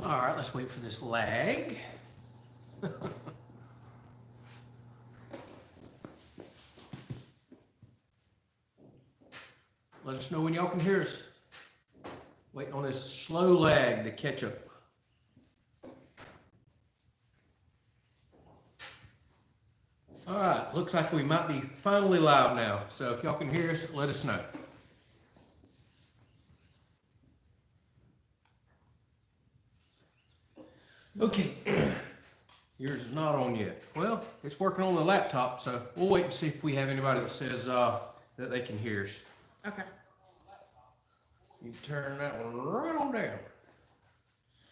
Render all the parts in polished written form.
All right, let's wait for this lag. Let us know when y'all can hear us. Waiting on this slow lag to catch up. All right, looks like we might be finally live now. So if y'all can hear us, let us know. Okay, yours is not on yet. Well, it's working on the laptop, so we'll wait and see if we have anybody that says that they can hear us. Okay. You turn that one right on down.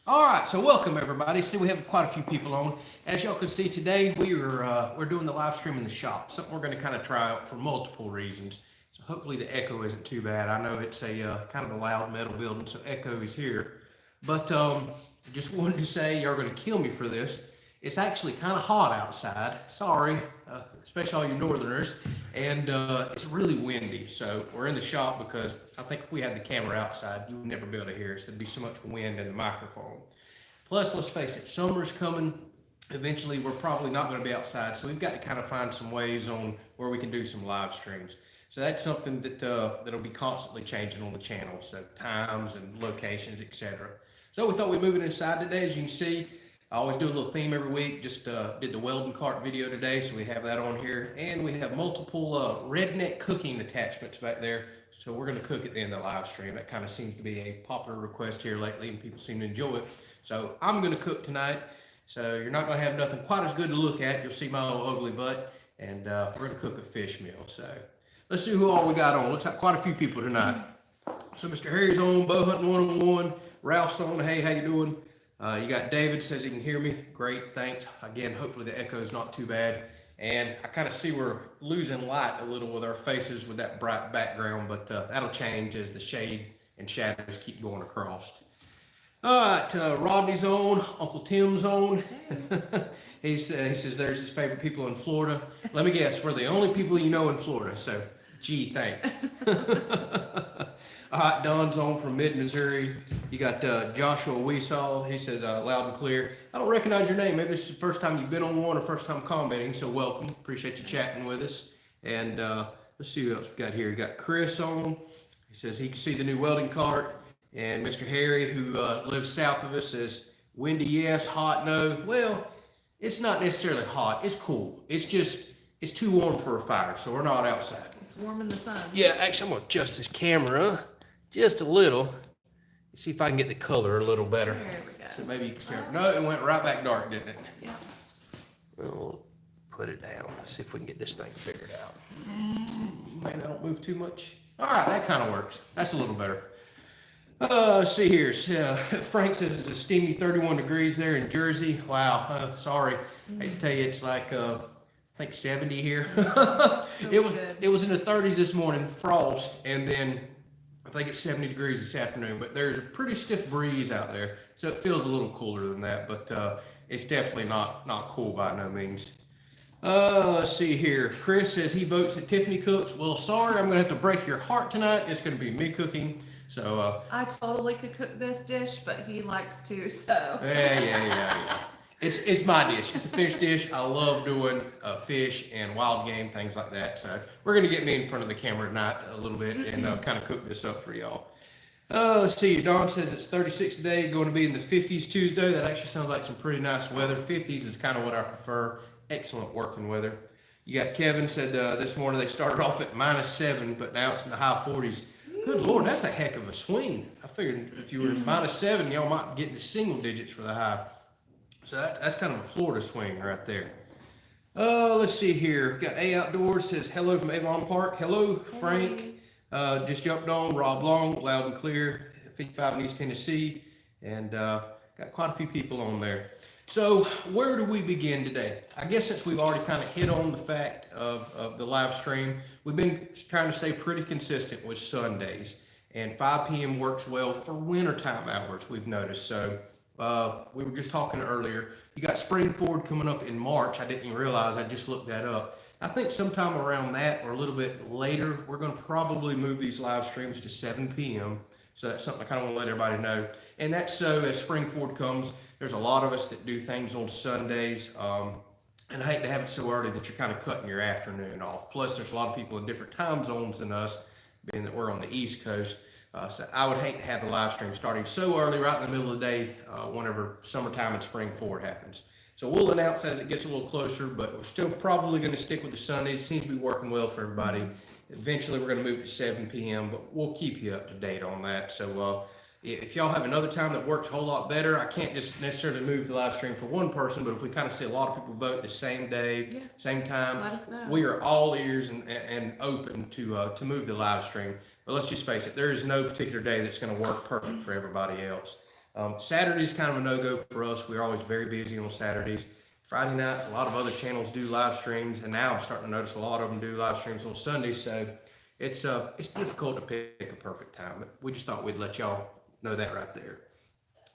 All right, so welcome everybody. See, we have quite a few people on. As y'all can see today, we're doing the live stream in the shop. Something we're going to kind of try out for multiple reasons. So hopefully the echo isn't too bad. I know it's a kind of a loud metal building, so echo is here. But just wanted to say, you're going to kill me for this. It's actually kind of hot outside. Sorry, especially all you northerners. And it's really windy. So we're in the shop because I think if we had the camera outside, you would never be able to hear us. There'd be so much wind in the microphone. Plus, let's face it, summer's coming. Eventually, we're probably not going to be outside. So we've got to kind of find some ways on where we can do some live streams. So that's something that that'll be constantly changing on the channel. So times and locations, etc. So we thought we'd move it inside today. As you can see, I always do a little theme every week. Just did the welding cart video today, so we have that on here. And we have multiple redneck cooking attachments back there. So we're going to cook at the end of the live stream. That kind of seems to be a popular request here lately, and people seem to enjoy it. So I'm going to cook tonight. So you're not going to have nothing quite as good to look at. You'll see my little ugly butt. And we're going to cook a fish meal. So let's see who all we got on. Looks like quite a few people tonight. So Mr. Harry's on, Bow Hunting 101. Ralph's on. Hey, how you doing? You got David says he can hear me. Great, thanks. Again, hopefully the echo is not too bad. And I kind of see we're losing light a little with our faces with that bright background, but that'll change as the shade and shadows keep going across. All right, Rodney's on. Uncle Tim's on. he says there's his favorite people in Florida. Let me guess, we're the only people you know in Florida. So, gee, thanks. All right, Don's on from mid-Missouri. You got Joshua Weesall. He says loud and clear. I don't recognize your name. Maybe this is the first time you've been on one or first time commenting, so welcome. Appreciate you chatting with us. And let's see what else we got here. We got Chris on. He says he can see the new welding cart. And Mr. Harry, who lives south of us, says windy yes, hot no. Well, it's not necessarily hot. It's cool. It's just, it's too warm for a fire, so we're not outside. It's warm in the sun. Yeah, actually, I'm going to adjust this camera just a little. See if I can get the color a little better. There we go. So maybe you can see it. No, it went right back dark, didn't it? Yeah. We'll put it down. Let's see if we can get this thing figured out. Maybe I don't move too much. All right, that kind of works. That's a little better. Let's see here. Frank says it's a steamy 31 degrees there in Jersey. Wow. Sorry. I hate to tell you, it's like I think 70 here. It was in the 30s this morning, frost, and then I think it's 70 degrees this afternoon, but there's a pretty stiff breeze out there, so it feels a little cooler than that, but it's definitely not cool by no means. Let's see here. Chris says he votes that Tiffany cooks. Well, sorry, I'm going to have to break your heart tonight. It's going to be me cooking. So I totally could cook this dish, but he likes to, so. Yeah. It's my dish. It's a fish dish. I love doing fish and wild game, things like that. So we're going to get me in front of the camera tonight a little bit and kind of cook this up for y'all. Let's see. Dawn says it's 36 today, going to be in the 50s Tuesday. That actually sounds like some pretty nice weather. 50s is kind of what I prefer. Excellent working weather. You got Kevin said this morning they started off at -7, but now it's in the high 40s. Good Lord, that's a heck of a swing. I figured if you were at -7, y'all might get into single digits for the high. So that's kind of a Florida swing right there. Let's see here. Got A Outdoors says hello from Avon Park. Hello, Frank. Just jumped on. Rob Long, loud and clear. 55 in East Tennessee. And got quite a few people on there. So where do we begin today? I guess since we've already kind of hit on the fact of the live stream, we've been trying to stay pretty consistent with Sundays. And 5 p.m. works well for wintertime hours, we've noticed. So we were just talking earlier. You got Spring Forward coming up in March. I didn't even realize. I just looked that up. I think sometime around that or a little bit later, we're going to probably move these live streams to 7 p.m. So that's something I kind of want to let everybody know. And that's so as spring forward comes, there's a lot of us that do things on Sundays. And I hate to have it so early that you're kind of cutting your afternoon off. Plus, there's a lot of people in different time zones than us, being that we're on the East Coast. So I would hate to have the live stream starting so early, right in the middle of the day, whenever summertime and spring forward happens. So we'll announce as it gets a little closer, but we're still probably going to stick with the Sundays. Seems to be working well for everybody. Eventually, we're going to move to 7 p.m., but we'll keep you up to date on that. So if y'all have another time that works a whole lot better, I can't just necessarily move the live stream for one person, but if we kind of see a lot of people vote the same day, same time, let us know. we are all ears and open to move the live stream. But let's just face it, there is no particular day that's going to work perfect for everybody else. Saturday's kind of a no-go for us. We're always very busy on Saturdays. Friday nights, a lot of other channels do live streams, and now I'm starting to notice a lot of them do live streams on Sundays. So it's difficult to pick a perfect time, but we just thought we'd let y'all know that right there.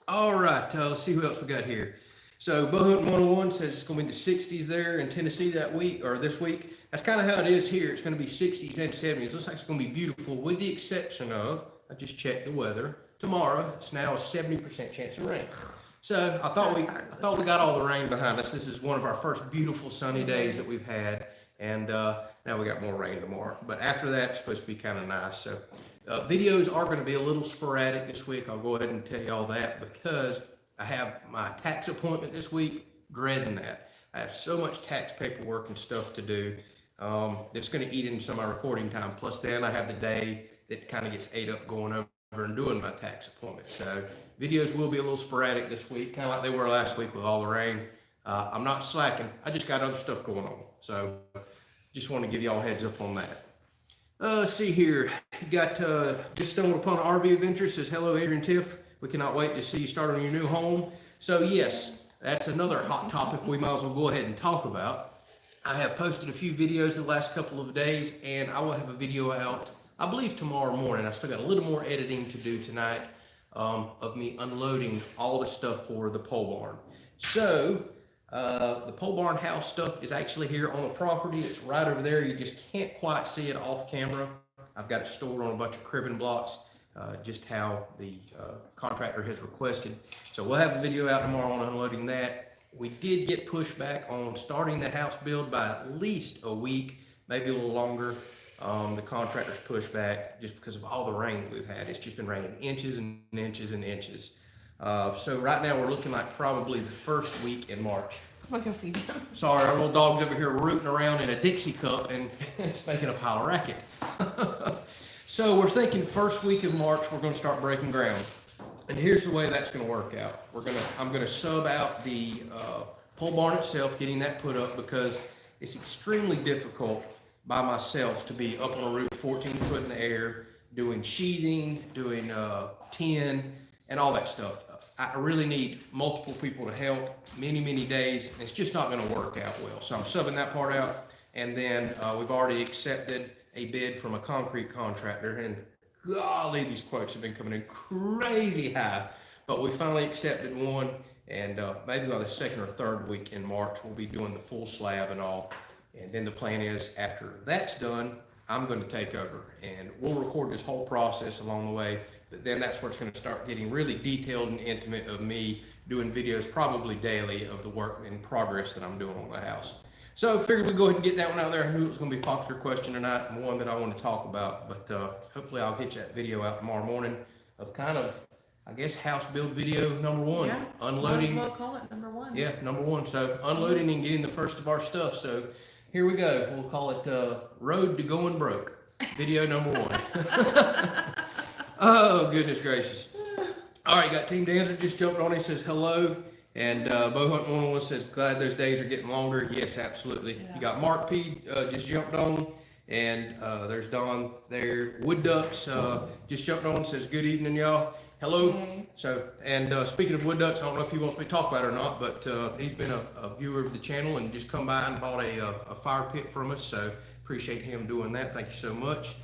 All right, let's see who else we got here. So Bow Hunting 101 says it's going to be the 60s there in Tennessee that week, or this week. That's kind of how it is here. It's going to be 60s and 70s. Looks like it's going to be beautiful, with the exception of, I just checked the weather. Tomorrow, it's now a 70% chance of rain. So I thought we got all the rain behind us. This is one of our first beautiful sunny days that we've had, and now we got more rain tomorrow. But after that, it's supposed to be kind of nice. So videos are going to be a little sporadic this week. I'll go ahead and tell you all that because I have my tax appointment this week. Dreading that. I have so much tax paperwork and stuff to do. It's going to eat into some of my recording time. Plus, then I have the day that kind of gets ate up going over and doing my tax appointment. So videos will be a little sporadic this week, kind of like they were last week with all the rain. I'm not slacking. I just got other stuff going on. So just want to give you all a heads up on that. Let's see here. Got just stumbled upon an RV adventure. Says, hello, Adrian Tiff. We cannot wait to see you start on your new home. So yes, that's another hot topic we might as well go ahead and talk about. I have posted a few videos the last couple of days, and I will have a video out, I believe, tomorrow morning. I still got a little more editing to do tonight of me unloading all the stuff for the pole barn. So the pole barn house stuff is actually here on the property. It's right over there. You just can't quite see it off camera. I've got it stored on a bunch of cribbing blocks, just how the contractor has requested. So we'll have a video out tomorrow on unloading that. We did get pushback on starting the house build by at least a week, maybe a little longer. The contractor's pushed back just because of all the rain that we've had. It's just been raining inches and inches and inches. So right now we're looking like probably the first week in March. I'm gonna go feed them. Sorry, our little dog's over here rooting around in a Dixie cup and it's making a pile of racket. So we're thinking first week of March we're going to start breaking ground. And here's the way that's going to work out. I'm going to sub out the pole barn itself, getting that put up, because it's extremely difficult by myself to be up on a roof 14 foot in the air, doing sheathing, doing tin, and all that stuff. I really need multiple people to help, many days, and it's just not going to work out well. So I'm subbing that part out, and then we've already accepted a bid from a concrete contractor, and golly, these quotes have been coming in crazy high, but we finally accepted one, and maybe by the second or third week in March, we'll be doing the full slab and all. And then the plan is, after that's done, I'm going to take over, and we'll record this whole process along the way. But then that's where it's going to start getting really detailed and intimate of me doing videos probably daily of the work in progress that I'm doing on the house. So I figured we'd go ahead and get that one out there. I knew it was going to be a popular question tonight and one that I want to talk about, but hopefully I'll get that video out tomorrow morning of kind of, I guess, house build video number one. Yeah, unloading. might as well call it number one. Yeah, number one. So unloading and getting the first of our stuff. So here we go. We'll call it Road to Going Broke. Video number one. Oh, goodness gracious. All right, got Team Dancer just jumped on. He says hello. And Bow Hunting 101 says, glad those days are getting longer. Yes, absolutely. Yeah. You got Mark P just jumped on. And there's Don there. Wood Ducks just jumped on, says, good evening, y'all. Hello. Hey. So, and speaking of Wood Ducks, I don't know if he wants me to talk about it or not, but he's been a viewer of the channel and just come by and bought a fire pit from us. So appreciate him doing that. Thank you so much.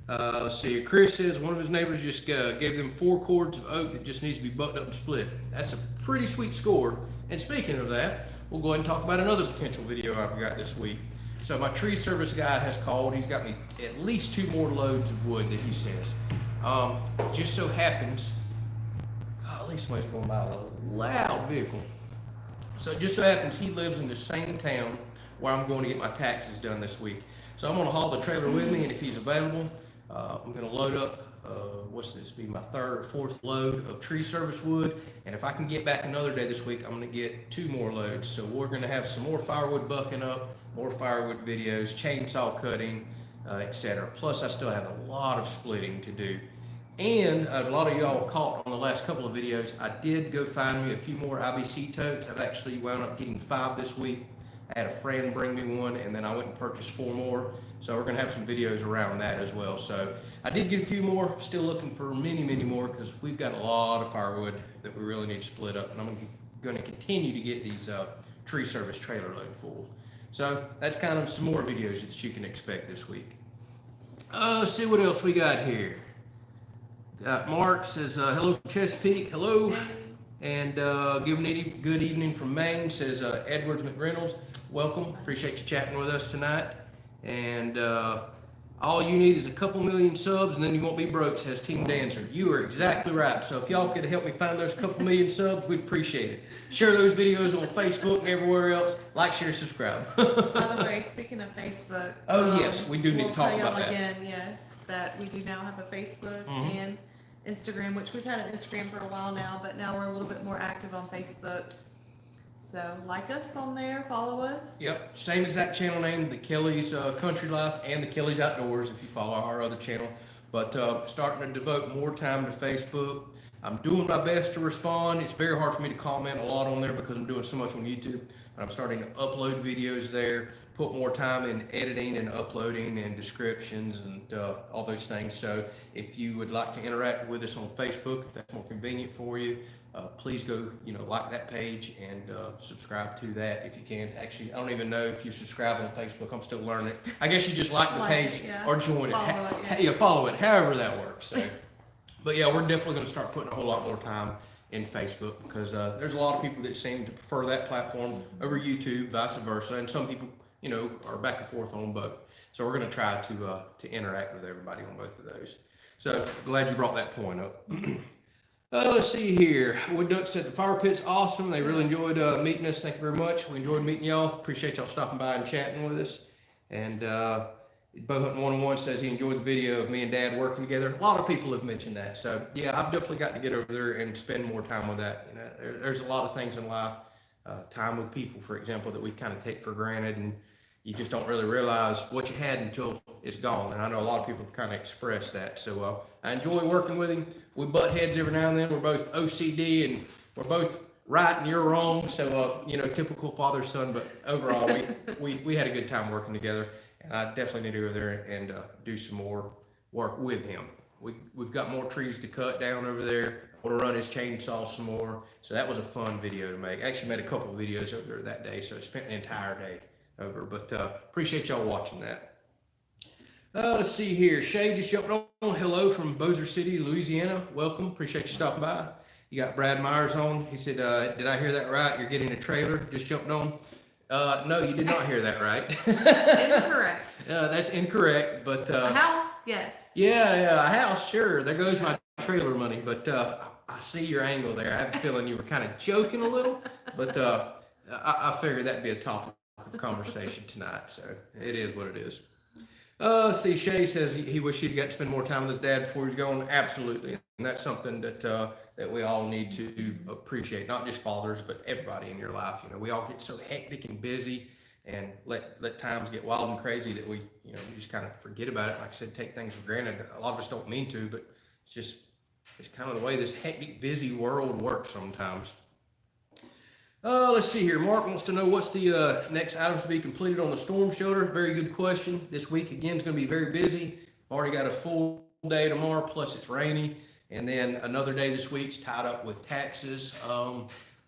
Let's see. Chris says one of his neighbors just gave them 4 cords of oak that just needs to be bucked up and split. That's a pretty sweet score. And speaking of that, we'll go ahead and talk about another potential video I've got this week. So my tree service guy has called. He's got me at least 2 more loads of wood that he says. Just so happens, golly, somebody's going by a loud vehicle. So it just so happens he lives in the same town where I'm going to get my taxes done this week. So I'm going to haul the trailer with me, and if he's available, I'm going to load up, what's this, be my third or fourth load of tree service wood. And if I can get back another day this week, I'm going to get 2 more loads. So we're going to have some more firewood bucking up, more firewood videos, chainsaw cutting, etc. Plus, I still have a lot of splitting to do. And a lot of y'all caught on the last couple of videos, I did go find me a few more IBC totes. I've actually wound up getting 5 this week. I had a friend bring me one, and then I went and purchased 4 more. So we're gonna have some videos around that as well. So I did get a few more, still looking for many, many more, because we've got a lot of firewood that we really need to split up. And I'm gonna continue to get these tree service trailer load full. So that's kind of some more videos that you can expect this week. Let's see what else we got here. Mark says, hello from Chesapeake, hello. And good evening from Maine, says Edwards McReynolds, welcome. Appreciate you chatting with us tonight. And all you need is a couple million subs, and then you won't be broke, says Team Dancer. You are exactly right. So if y'all could help me find those couple million subs, we'd appreciate it. Share those videos on Facebook and everywhere else. Like, share, subscribe. By the way, speaking of Facebook. Oh, yes, we do need to talk about that. Again, yes, that we do now have a Facebook and Instagram, which we've had an Instagram for a while now, but now we're a little bit more active on Facebook. So like us on there, follow us. Yep, same exact channel name, the Kelley's Country Life and the Kelley's Outdoors, if you follow our other channel. But starting to devote more time to Facebook. I'm doing my best to respond. It's very hard for me to comment a lot on there because I'm doing so much on YouTube. But I'm starting to upload videos there, put more time in editing and uploading and descriptions and all those things. So if you would like to interact with us on Facebook, if that's more convenient for you, please go, like that page and subscribe to that if you can. Actually, I don't even know if you subscribe on Facebook. I'm still learning it. I guess you just like the page or join it. Follow it, however that works. So, but yeah, we're definitely going to start putting a whole lot more time in Facebook because there's a lot of people that seem to prefer that platform over YouTube, vice versa, and some people, are back and forth on both. So we're going to try to interact with everybody on both of those. So glad you brought that point up. Let's see here. Wood Duck said the fire pit's awesome. They really enjoyed meeting us. Thank you very much. We enjoyed meeting y'all. Appreciate y'all stopping by and chatting with us. And Bowhunting 101 says he enjoyed the video of me and Dad working together. A lot of people have mentioned that. So yeah, I've definitely got to get over there and spend more time with that. There's a lot of things in life, time with people, for example, that we kind of take for granted, and you just don't really realize what you had until it's gone. And I know a lot of people have kind of expressed that. So I enjoy working with him. We butt heads every now and then. We're both OCD and we're both right and you're wrong. So, typical father-son, but overall we had a good time working together. And I definitely need to go there and do some more work with him. We've got more trees to cut down over there. I want to run his chainsaw some more. So that was a fun video to make. I actually made a couple of videos over there that day. So I spent the entire day over, but appreciate y'all watching that. Let's see here. Shay just jumped on. Hello from Bossier City, Louisiana. Welcome. Appreciate you stopping by. You got Brad Myers on. He said, did I hear that right? You're getting a trailer. Just jumped on. No, you did not hear that right. Incorrect. That's incorrect, but a house, yes. Yeah, a house, sure. There goes my trailer money, but I see your angle there. I have a feeling you were kind of joking a little, but I figured that'd be a topic of conversation tonight, so it is what it is. See, Shay says he wished he'd got to spend more time with his dad before he's gone. Absolutely, and that's something that we all need to appreciate, not just fathers, but everybody in your life. We all get so hectic and busy and let times get wild and crazy that we just kind of forget about it. Like I said, take things for granted. A lot of us don't mean to, but it's kind of the way this hectic, busy world works sometimes. Let's see here. Mark wants to know what's the next items to be completed on the storm shelter. Very good question. This week again is going to be very busy. I've already got a full day tomorrow, plus it's rainy. And then another day this week's tied up with taxes.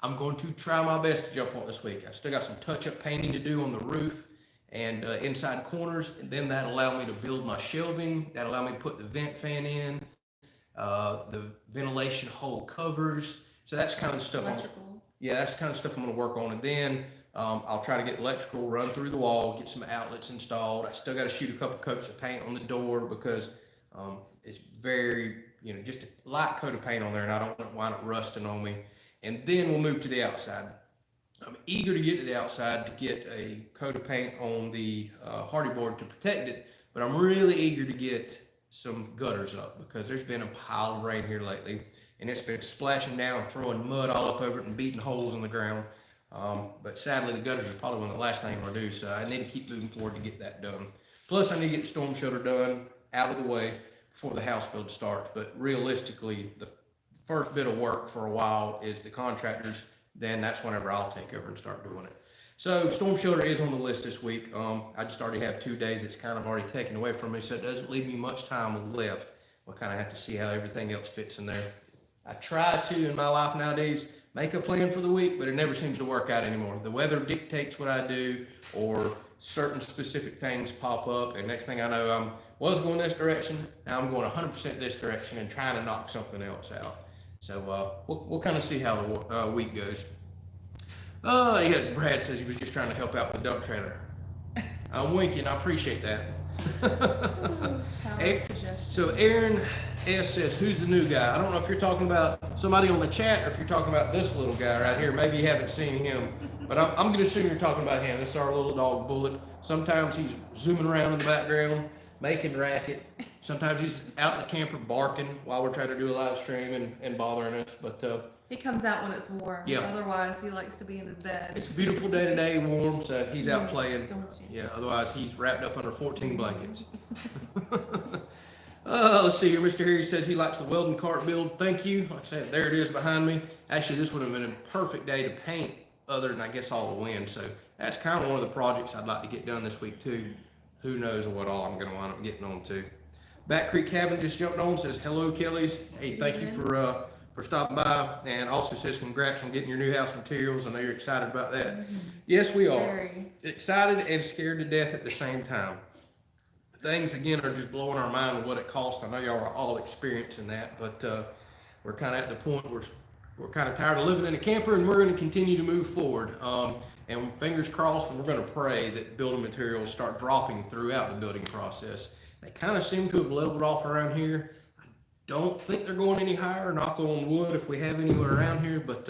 I'm going to try my best to jump on this week. I've still got some touch-up painting to do on the roof and inside corners. And then that'll allow me to build my shelving. That'll allow me to put the vent fan in, the ventilation hole covers. So that's kind of the stuff. That's the kind of stuff I'm going to work on. And then I'll try to get electrical run through the wall, get some outlets installed. I still got to shoot a couple coats of paint on the door because it's very just a light coat of paint on there, and I don't want to wind up rusting on me. And then we'll move to the outside. I'm eager to get to the outside to get a coat of paint on the hardy board to protect it, but I'm really eager to get some gutters up because there's been a pile of rain here lately, and it's been splashing down, throwing mud all up over it and beating holes in the ground. But sadly, the gutters is probably one of the last things I'm gonna do, so I need to keep moving forward to get that done. Plus, I need to get the storm shelter done, out of the way before the house build starts. But realistically, the first bit of work for a while is the contractors. Then that's whenever I'll take over and start doing it. So storm shelter is on the list this week. I just already have 2 days. It's kind of already taken away from me, so it doesn't leave me much time left. We'll kind of have to see how everything else fits in there. I try to, in my life nowadays, make a plan for the week, but it never seems to work out anymore. The weather dictates what I do, or certain specific things pop up, and next thing I know, I was going this direction, now I'm going 100% this direction and trying to knock something else out. So we'll kind of see how the week goes. Yeah, Brad says he was just trying to help out with the dump trailer. I'm winking, I appreciate that. So Aaron S says, who's the new guy? I don't know if you're talking about somebody on the chat or if you're talking about this little guy right here. Maybe you haven't seen him, but I'm going to assume you're talking about him. This is our little dog, Bullet. Sometimes he's zooming around in the background, making racket. Sometimes he's out in the camper barking while we're trying to do a live stream and bothering us. But he comes out when it's warm. Yeah. Otherwise, he likes to be in his bed. It's a beautiful day today, warm, so he's out playing. Yeah, otherwise he's wrapped up under 14 blankets. Let's see here. Mr. Harry says he likes the welding cart build. Thank you. Like I said, there it is behind me. Actually, this would have been a perfect day to paint other than, I guess, all the wind. So that's kind of one of the projects I'd like to get done this week, too. Who knows what all I'm going to wind up getting on to. Back Creek Cabin just jumped on, says, hello, Kelley's. Hey, thank you for stopping by, and also says congrats on getting your new house materials. I know you're excited about that. Yes, we are. Very. Excited and scared to death at the same time. Things, again, are just blowing our mind with what it costs. I know y'all are all experiencing that, but we're kind of at the point where we're kind of tired of living in a camper, and we're going to continue to move forward. And fingers crossed, and we're going to pray that building materials start dropping throughout the building process. They kind of seem to have leveled off around here. Don't think they're going any higher, knock on wood if we have anywhere around here, but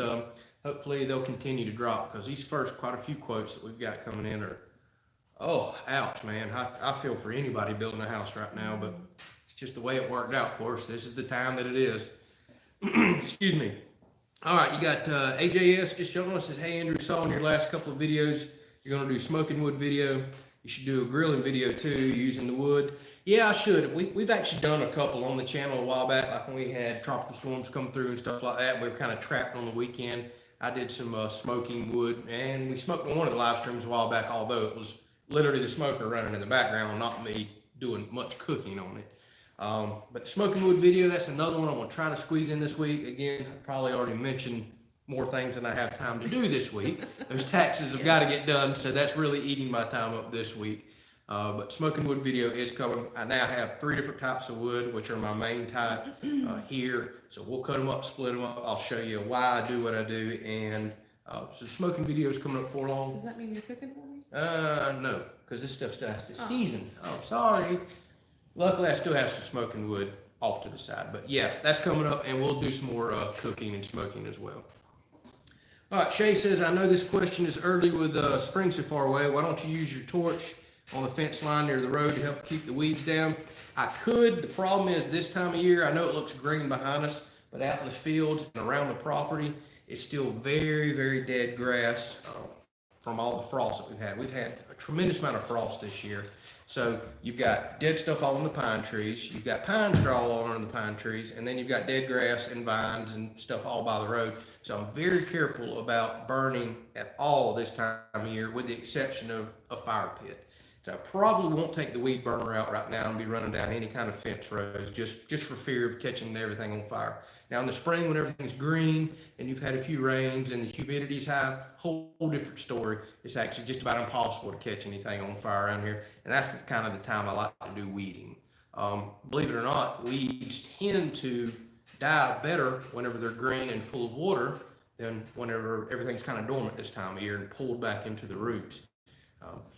hopefully they'll continue to drop, because these first quite a few quotes that we've got coming in are, oh, ouch, man. I feel for anybody building a house right now, but it's just the way it worked out for us. This is the time that it is. Excuse me. All right, you got AJS just showing us, says, hey, Andrew, saw in your last couple of videos, you're going to do smoking wood video. You should do a grilling video too, using the wood. Yeah, I should. We've actually done a couple on the channel a while back, like when we had tropical storms come through and stuff like that. We were kind of trapped on the weekend. I did some smoking wood, and we smoked on one of the live streams a while back, although it was literally the smoker running in the background, not me doing much cooking on it. But the smoking wood video, that's another one I'm going to try to squeeze in this week. Again, I probably already mentioned more things than I have time to do this week. Those taxes have got to get done, so that's really eating my time up this week. But smoking wood video is coming. I now have 3 different types of wood, which are my main type here. So we'll cut them up, split them up. I'll show you why I do what I do. And so smoking video is coming up for long. Does that mean you're cooking for me? No, because this stuff still has to season. Oh, sorry. Luckily, I still have some smoking wood off to the side. But yeah, that's coming up, and we'll do some more cooking and smoking as well. All right, Shay says, I know this question is early with spring so far away. Why don't you use your torch on the fence line near the road to help keep the weeds down? I could. The problem is this time of year, I know it looks green behind us, but out in the fields and around the property, it's still very, very dead grass from all the frost that we've had. We've had a tremendous amount of frost this year. So you've got dead stuff all in the pine trees, you've got pine straw all under the pine trees, and then you've got dead grass and vines and stuff all by the road. So I'm very careful about burning at all this time of year, with the exception of a fire pit. So I probably won't take the weed burner out right now and be running down any kind of fence rows, just for fear of catching everything on fire. Now in the spring, when everything's green and you've had a few rains and the humidity's high, whole different story. It's actually just about impossible to catch anything on fire around here. And that's the kind of the time I like to do weeding. Believe it or not, weeds tend to die better whenever they're green and full of water than whenever everything's kind of dormant this time of year and pulled back into the roots.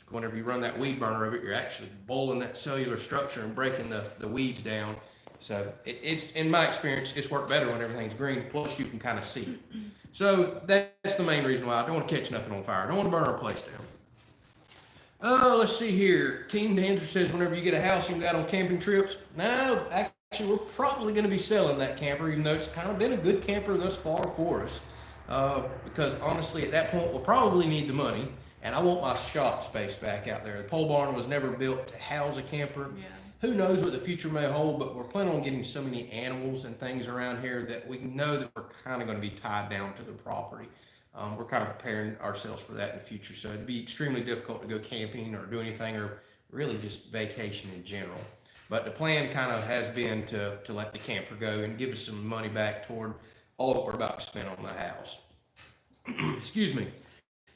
Whenever you run that weed burner over it, you're actually boiling that cellular structure and breaking the weeds down. So it's, in my experience, it's worked better when everything's green, plus you can kind of see it. So that's the main reason why I don't want to catch nothing on fire. I don't want to burn our place down. Let's see here. Team Dancer says whenever you get a house, you can go out on camping trips. No, actually, we're probably going to be selling that camper, even though it's kind of been a good camper thus far for us. Because honestly, at that point, we'll probably need the money, and I want my shop space back out there. The pole barn was never built to house a camper. Yeah. Who knows what the future may hold, but we're planning on getting so many animals and things around here that we know that we're kind of going to be tied down to the property. We're kind of preparing ourselves for that in the future. So it'd be extremely difficult to go camping or do anything, or really just vacation in general. But the plan kind of has been to let the camper go and give us some money back toward all that we're about to spend on the house. Excuse me.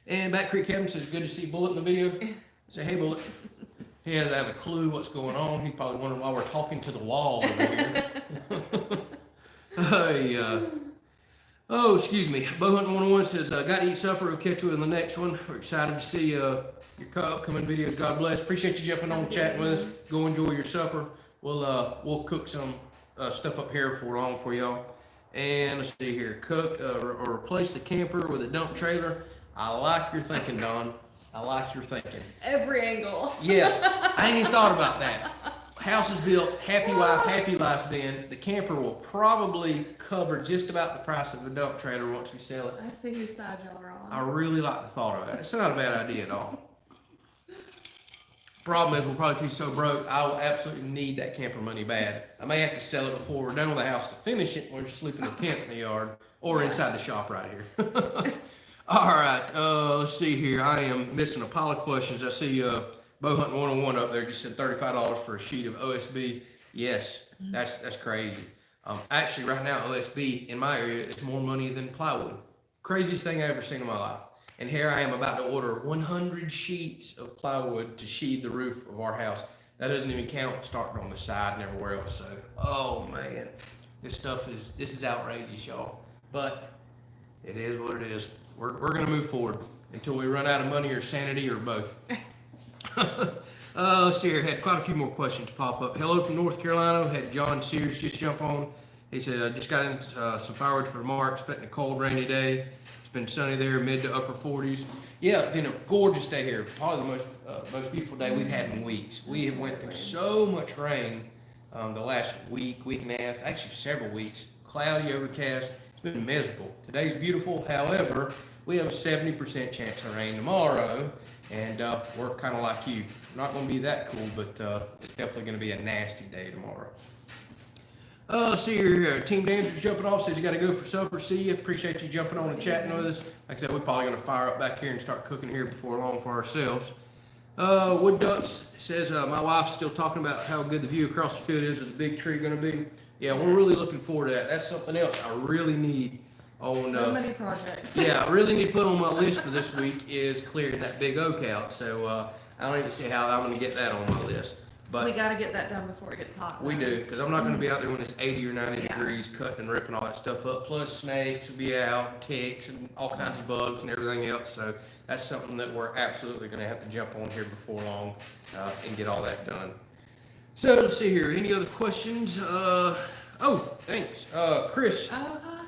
And Back Creek Kevin says, good to see Bullet in the video. Say, hey, Bullet. He doesn't have a clue what's going on. He's probably wondering why we're talking to the wall over here. Oh, excuse me. Bowhunting 101 says, got to eat supper. We'll catch you in the next one. We're excited to see your upcoming videos. God bless. Appreciate you jumping on, chatting with us. Go enjoy your supper. We'll cook some stuff up here for long for y'all. And let's see here. Cook or replace the camper with a dump trailer. I like your thinking, Don. I like your thinking. Every angle. Yes. I ain't even thought about that. House is built, happy life then. The camper will probably cover just about the price of the dump trailer once we sell it. I see whose side y'all are on. I really like the thought of that. It's not a bad idea at all. Problem is, we'll probably be so broke, I will absolutely need that camper money bad. I may have to sell it before we're done with the house to finish it. We're just sleeping in a tent in the yard or inside the shop right here. All right, let's see here. I am missing a pile of questions. I see Bowhunting 101 up there just said $35 for a sheet of OSB. Yes, that's crazy. Actually, right now, OSB in my area is more money than plywood. Craziest thing I've ever seen in my life. And here I am about to order 100 sheets of plywood to sheathe the roof of our house. That doesn't even count starting on the side and everywhere else. So, oh man, this is outrageous, y'all. But it is what it is. We're gonna move forward until we run out of money or sanity or both. Let's see here. Had quite a few more questions pop up. Hello from North Carolina. Had John Sears just jump on. He said, I just got in some firewood for tomorrow. Expecting a cold, rainy day. It's been sunny there, mid to upper 40s. Yeah, it's been a gorgeous day here. Probably the most beautiful day we've had in weeks. We have went through so much rain the last week and a half, actually several weeks. Cloudy, overcast. It's been miserable. Today's beautiful. However, we have a 70% chance of rain tomorrow, and we're kind of like you. Not going to be that cool, but it's definitely going to be a nasty day tomorrow. Let's see here. Team Dancer's jumping off, says you got to go for supper. See you. Appreciate you jumping on and chatting with us. Like I said, we're probably going to fire up back here and start cooking here before long for ourselves. Wood Ducks says, my wife's still talking about how good the view across the field is with the big tree going to be. Yeah, we're really looking forward to that. That's something else I really need on. So many projects. Yeah, I really need to put on my list for this week is clearing that big oak out. So I don't even see how I'm going to get that on my list. But we got to get that done before it gets hot. We do, because I'm not going to be out there when it's 80 or 90 degrees cutting and ripping all that stuff up. Plus snakes will be out, ticks, and all kinds of bugs and everything else. So that's something that we're absolutely going to have to jump on here before long and get all that done. So let's see here. Any other questions? Oh, thanks. Chris.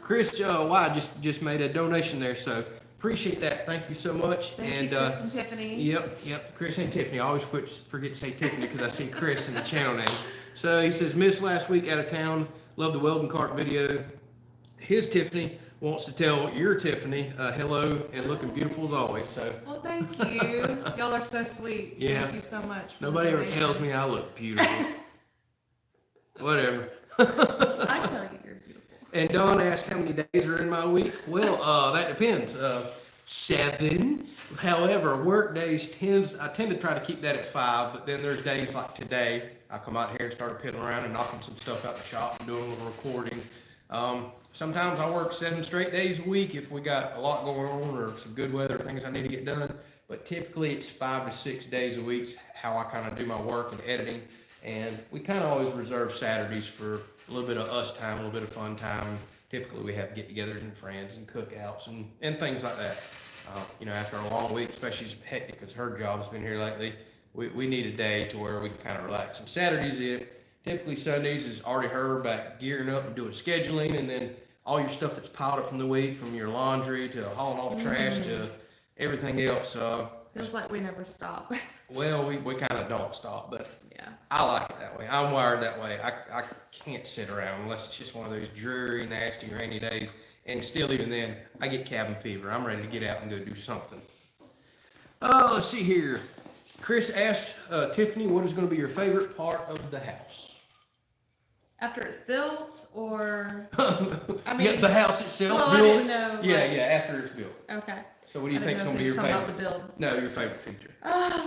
Chris Y just made a donation there, so appreciate that. Thank you so much. Thank you, Chris and Tiffany. Yep, Chris and Tiffany. I always forget to say Tiffany because I see Chris in the channel name. So he says, missed last week out of town. Love the welding cart video. His Tiffany wants to tell your Tiffany hello and looking beautiful as always. So. Well, thank you. Y'all are so sweet. Yeah. Thank you so much. Nobody ever tells me I look beautiful. Whatever. I tell you you're beautiful. And Dawn asked how many days are in my week. Well, that depends. 7. However, work days I tend to try to keep that at 5, but then there's days like today, I come out here and start piddling around and knocking some stuff out the shop and doing a little recording. Sometimes I work 7 straight days a week if we got a lot going on or some good weather, things I need to get done. But typically it's 5 to 6 days a week how I kind of do my work and editing. And we kind of always reserve Saturdays for a little bit of us time, a little bit of fun time. Typically we have get-togethers and friends and cookouts and things like that. After a long week, especially as hectic as her job's been here lately, we need a day to where we can kind of relax. And Saturday's it. Typically Sundays is already her back gearing up and doing scheduling, and then all your stuff that's piled up from the week, from your laundry to hauling off trash to everything else. Feels like we never stop. Well, we kind of don't stop, but Yeah. I like it that way. I'm wired that way. I can't sit around unless it's just one of those dreary, nasty, rainy days. And still, even then, I get cabin fever. I'm ready to get out and go do something. Let's see here. Chris asked Tiffany, what is going to be your favorite part of the house? After it's built, or Yeah, the house itself. well, built. I didn't know. Yeah, after it's built. Okay. So what do you I think is didn't going to know be if your you were talking favorite? about the build. No, your favorite feature.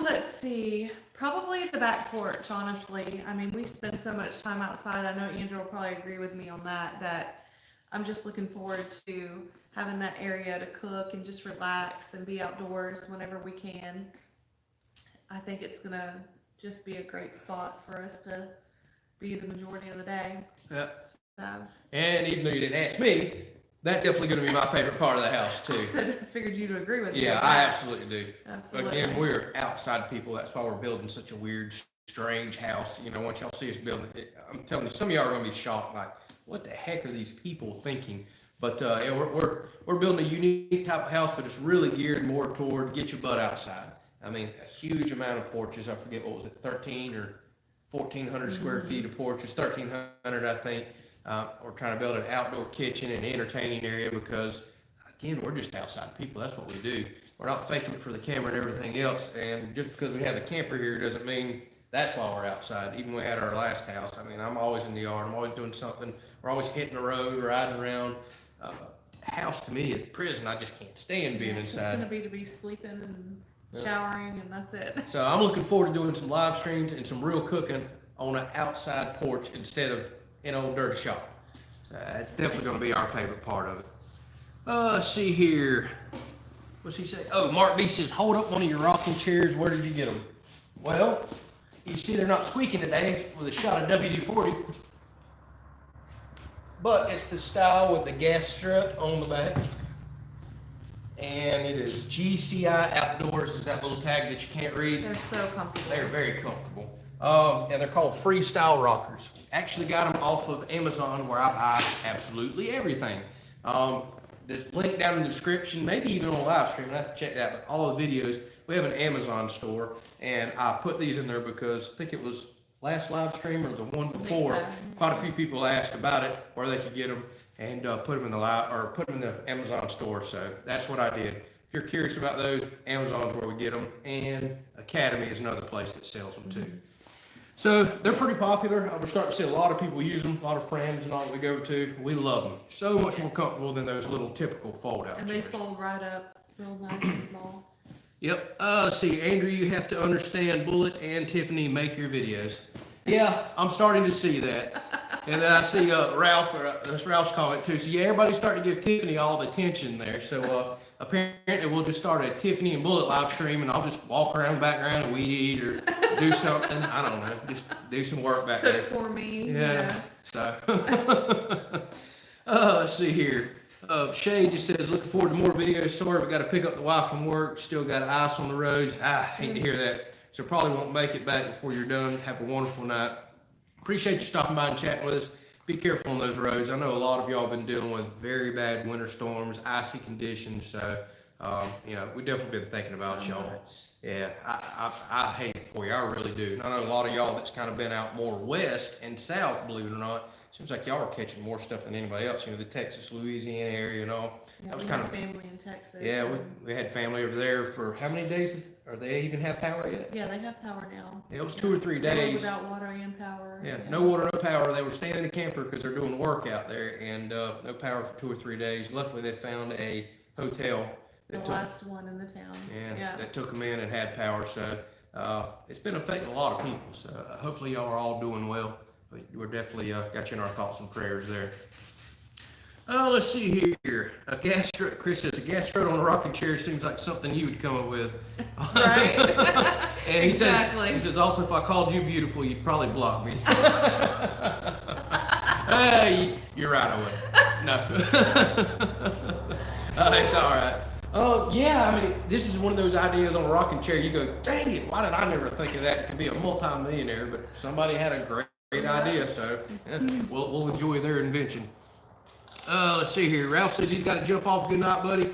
Let's see. Probably the back porch, honestly. I mean, we spend so much time outside. I know Andrew will probably agree with me on that, that I'm just looking forward to having that area to cook and just relax and be outdoors whenever we can. I think it's going to just be a great spot for us to be the majority of the day. Yeah. So, And even though you didn't ask me, that's definitely going to be my favorite part of the house too. figured you'd agree with me. Yeah, on I that. absolutely do. Absolutely. Again, we're outside people. That's why we're building such a weird, strange house. You know, once y'all see us building it, I'm telling you, some of y'all are going to be shocked. Like, what the heck are these people thinking? But yeah, we're building a unique type of house, but it's really geared more toward get your butt outside. I mean, a huge amount of porches. I forget, what was it, 13 or 1,400 square feet of porches, 1,300, I think. We're trying to build an outdoor kitchen and entertaining area because, again, we're just outside people. That's what we do. We're not faking it for the camera and everything else. And just because we have a camper here doesn't mean that's why we're outside. Even when we had our last house, I mean, I'm always in the yard. I'm always doing something. We're always hitting the road, riding around. House to me is prison. I just can't stand being It's inside. just going to be sleeping and showering, and that's it. So I'm looking forward to doing some live streams and some real cooking on an outside porch instead of in an old dirty shop. It's definitely going to be our favorite part of it. Let's see here. What's he say? Oh, Mark B says, hold up one of your rocking chairs. Where did you get them? Well, you see they're not squeaking today with a shot of WD-40. But it's the style with the gas strut on the back. And it is GCI Outdoors is that little tag that you can't read. They're so comfortable. They're very comfortable. And they're called freestyle rockers. Actually got them off of Amazon where I buy absolutely everything. There's a link down in the description, maybe even on a live stream. I have to check that, but all the videos, we have an Amazon store, and I put these in there because I think it was last live stream or the one before. so. Quite a few people asked about it, where they could get them, and put them in the live or put them in the Amazon store. So that's what I did. If you're curious about those, Amazon's where we get them, and Academy is another place that sells them too. So they're pretty popular. We're starting to see a lot of people use them, a lot of friends and all that we go to. We love them. So much more comfortable than those little typical fold-out And they chairs. fold right up, real nice and small. Yep. Let's see, Andrew, you have to understand Bullet and Tiffany make your videos. Yeah, I'm starting to see that. And then I see Ralph, that's Ralph's comment too. So yeah, everybody's starting to give Tiffany all the attention there. So apparently we'll just start a Tiffany and Bullet live stream, and I'll just walk around the background and weed eat or do something. I don't know, just do some work back there. Cook for me. Yeah. So, let's see here. Shay just says, looking forward to more videos. Sorry, we got to pick up the wife from work. Still got ice on the roads. I hate to hear that. So probably won't make it back before you're done. Have a wonderful night. Appreciate you stopping by and chatting with us. Be careful on those roads. I know a lot of y'all have been dealing with very bad winter storms, icy conditions. So, we definitely been thinking about So y'all. much. Yeah, I hate it for you. I really do. I know a lot of y'all that's kind of been out more west and south, believe it or not. Seems like y'all are catching more stuff than anybody else. The Texas, Louisiana area and all. Yeah, That was we kind have of, family in Texas. yeah, and- we had family over there for how many days? Or they even have power yet? yeah, they have power now. It was 2 or 3 They live days. without water and power. Yeah, no water, no power. They were staying in a camper because they're doing work out there, and no power for 2 or 3 days. Luckily, they found a hotel The that took, last one in the town. yeah, that took them in and had power. So it's been affecting a lot of people. So hopefully y'all are all doing well. We're definitely got you in our thoughts and prayers there. Let's see here. A gas strut. Chris says a gas strut on a rocking chair seems like something you would come up with. Right? And he Exactly. says also, if I called you beautiful, you'd probably block me. You're right, I would. No. It's all right. Oh, yeah, I mean, this is one of those ideas on a rocking chair. You go, dang it, why did I never think of that? It could be a multi-millionaire, but somebody had a great great idea. So we'll enjoy their invention. Let's see here. Ralph says he's got to jump off. Good night, buddy.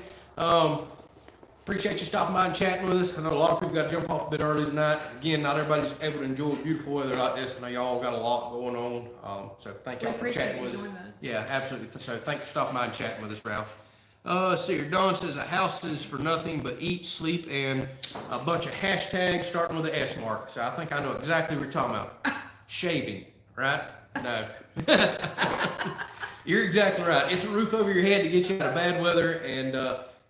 Appreciate you stopping by and chatting with us. I know a lot of people got to jump off a bit early tonight. Again, not everybody's able to enjoy beautiful weather like this. I know y'all got a lot going on. So thank y'all for chatting with us. Yeah, absolutely. So thanks for stopping by and chatting with us, Ralph. Let's see here. Don says a house is for nothing but eat, sleep, and a bunch of hashtags starting with the S mark. So I think I know exactly what you're talking about. Shaving, right? No. You're exactly right. It's a roof over your head to get you out of bad weather and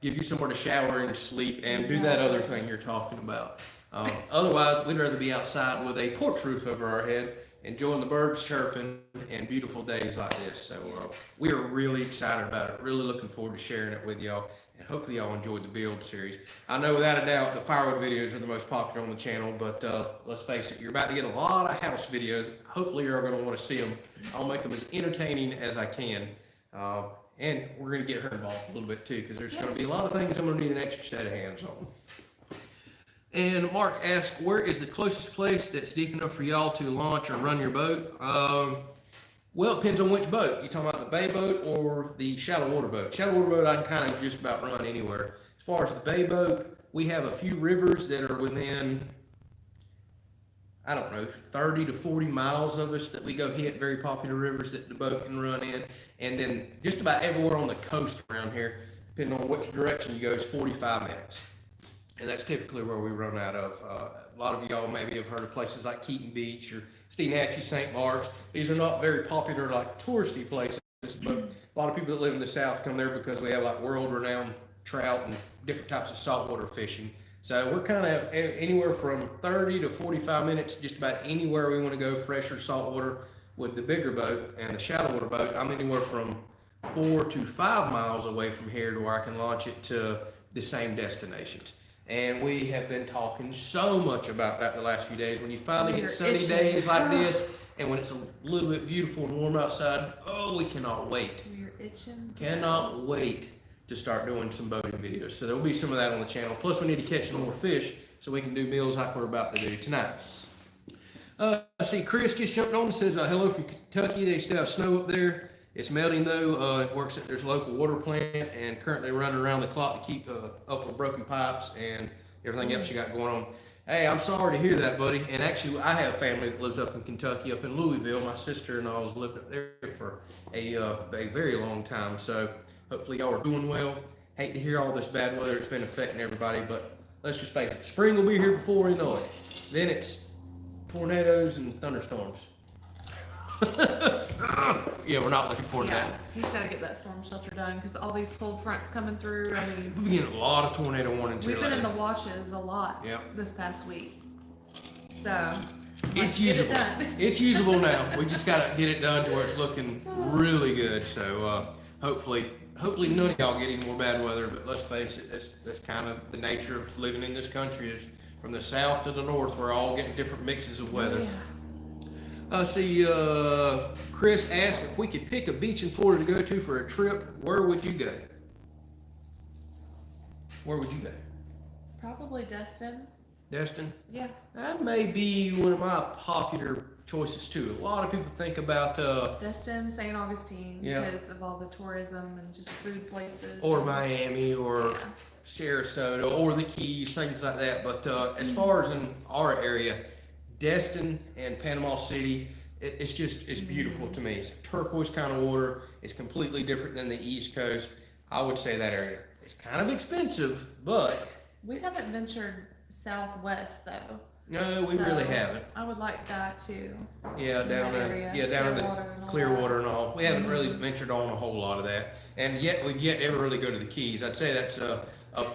give you somewhere to shower and sleep and do that other thing you're talking about. Otherwise, we'd rather be outside with a porch roof over our head, enjoying the birds chirping and beautiful days like this. So we are really excited about it. Really looking forward to sharing it with y'all. And hopefully y'all enjoyed the build series. I know without a doubt the firewood videos are the most popular on the channel, but let's face it, you're about to get a lot of house videos. Hopefully you're going to want to see them. I'll make them as entertaining as I can. And we're going to get her involved a little bit too, because there's going to be a lot of things I'm going to need an extra set of hands on. And Mark asked, where is the closest place that's deep enough for y'all to launch or run your boat? Well, it depends on which boat. You talking about the bay boat or the shallow water boat? Shallow water boat, I can kind of just about run anywhere. As far as the bay boat, we have a few rivers that are within, I don't know, 30 to 40 miles of us that we go hit, very popular rivers that the boat can run in. And then just about everywhere on the coast around here, depending on which direction you go, is 45 minutes. And that's typically where we run out of. A lot of y'all maybe have heard of places like Keaton Beach or Steenhatchee, St. Mark's. These are not very popular, like touristy places, but a lot of people that live in the South come there because we have like world-renowned trout and different types of saltwater fishing. So we're kind of anywhere from 30 to 45 minutes, just about anywhere we want to go, fresh or saltwater. With the bigger boat and the shallow water boat, I'm anywhere from 4 to 5 miles away from here to where I can launch it to the same destinations. And we have been talking so much about that the last few days. When you finally get sunny days like this, and when it's a little bit beautiful and warm outside, oh, we cannot wait. We're itching. Cannot wait to start doing some boating videos. So there will be some of that on the channel. Plus, we need to catch some more fish so we can do meals like we're about to do tonight. I see Chris just jumped on and says, hello from Kentucky. They still have snow up there. It's melting though. It works at there's a local water plant and currently running around the clock to keep up with broken pipes and everything else you got going on. Hey, I'm sorry to hear that, buddy. And actually, I have family that lives up in Kentucky, up in Louisville. My sister and I was lived up there for a very long time. So hopefully y'all are doing well. Hate to hear all this bad weather. It's been affecting everybody, but let's just face it. Spring will be here before we know it. Then it's tornadoes and thunderstorms. Yeah, we're not looking forward to that. He's got to get that storm shelter done because all these cold fronts coming through. I mean, we've been getting a lot of tornado warnings. We've been in the watches a lot this past week. So it's usable. It's usable now. We just got to get it done to where it's looking really good. So hopefully none of y'all get any more bad weather. But let's face it, that's kind of the nature of living in this country. Is from the south to the north, we're all getting different mixes of weather. Yeah. Chris asked if we could pick a beach in Florida to go to for a trip, where would you go? Where would you go? Probably Destin. Destin? Yeah. That may be one of my popular choices too. A lot of people think about Destin, St. Augustine, because of all the tourism and just food places. Or Miami or Sarasota or the Keys, things like that. But as far as in our area, Destin and Panama City, it's beautiful to me. It's a turquoise kind of water. It's completely different than the East Coast. I would say that area. It's kind of expensive, but we haven't ventured southwest though. No, we really haven't. I would like that too. Yeah, down in the Clearwater and all. We haven't really ventured on a whole lot of that, and we've yet ever really go to the Keys. I'd say that's a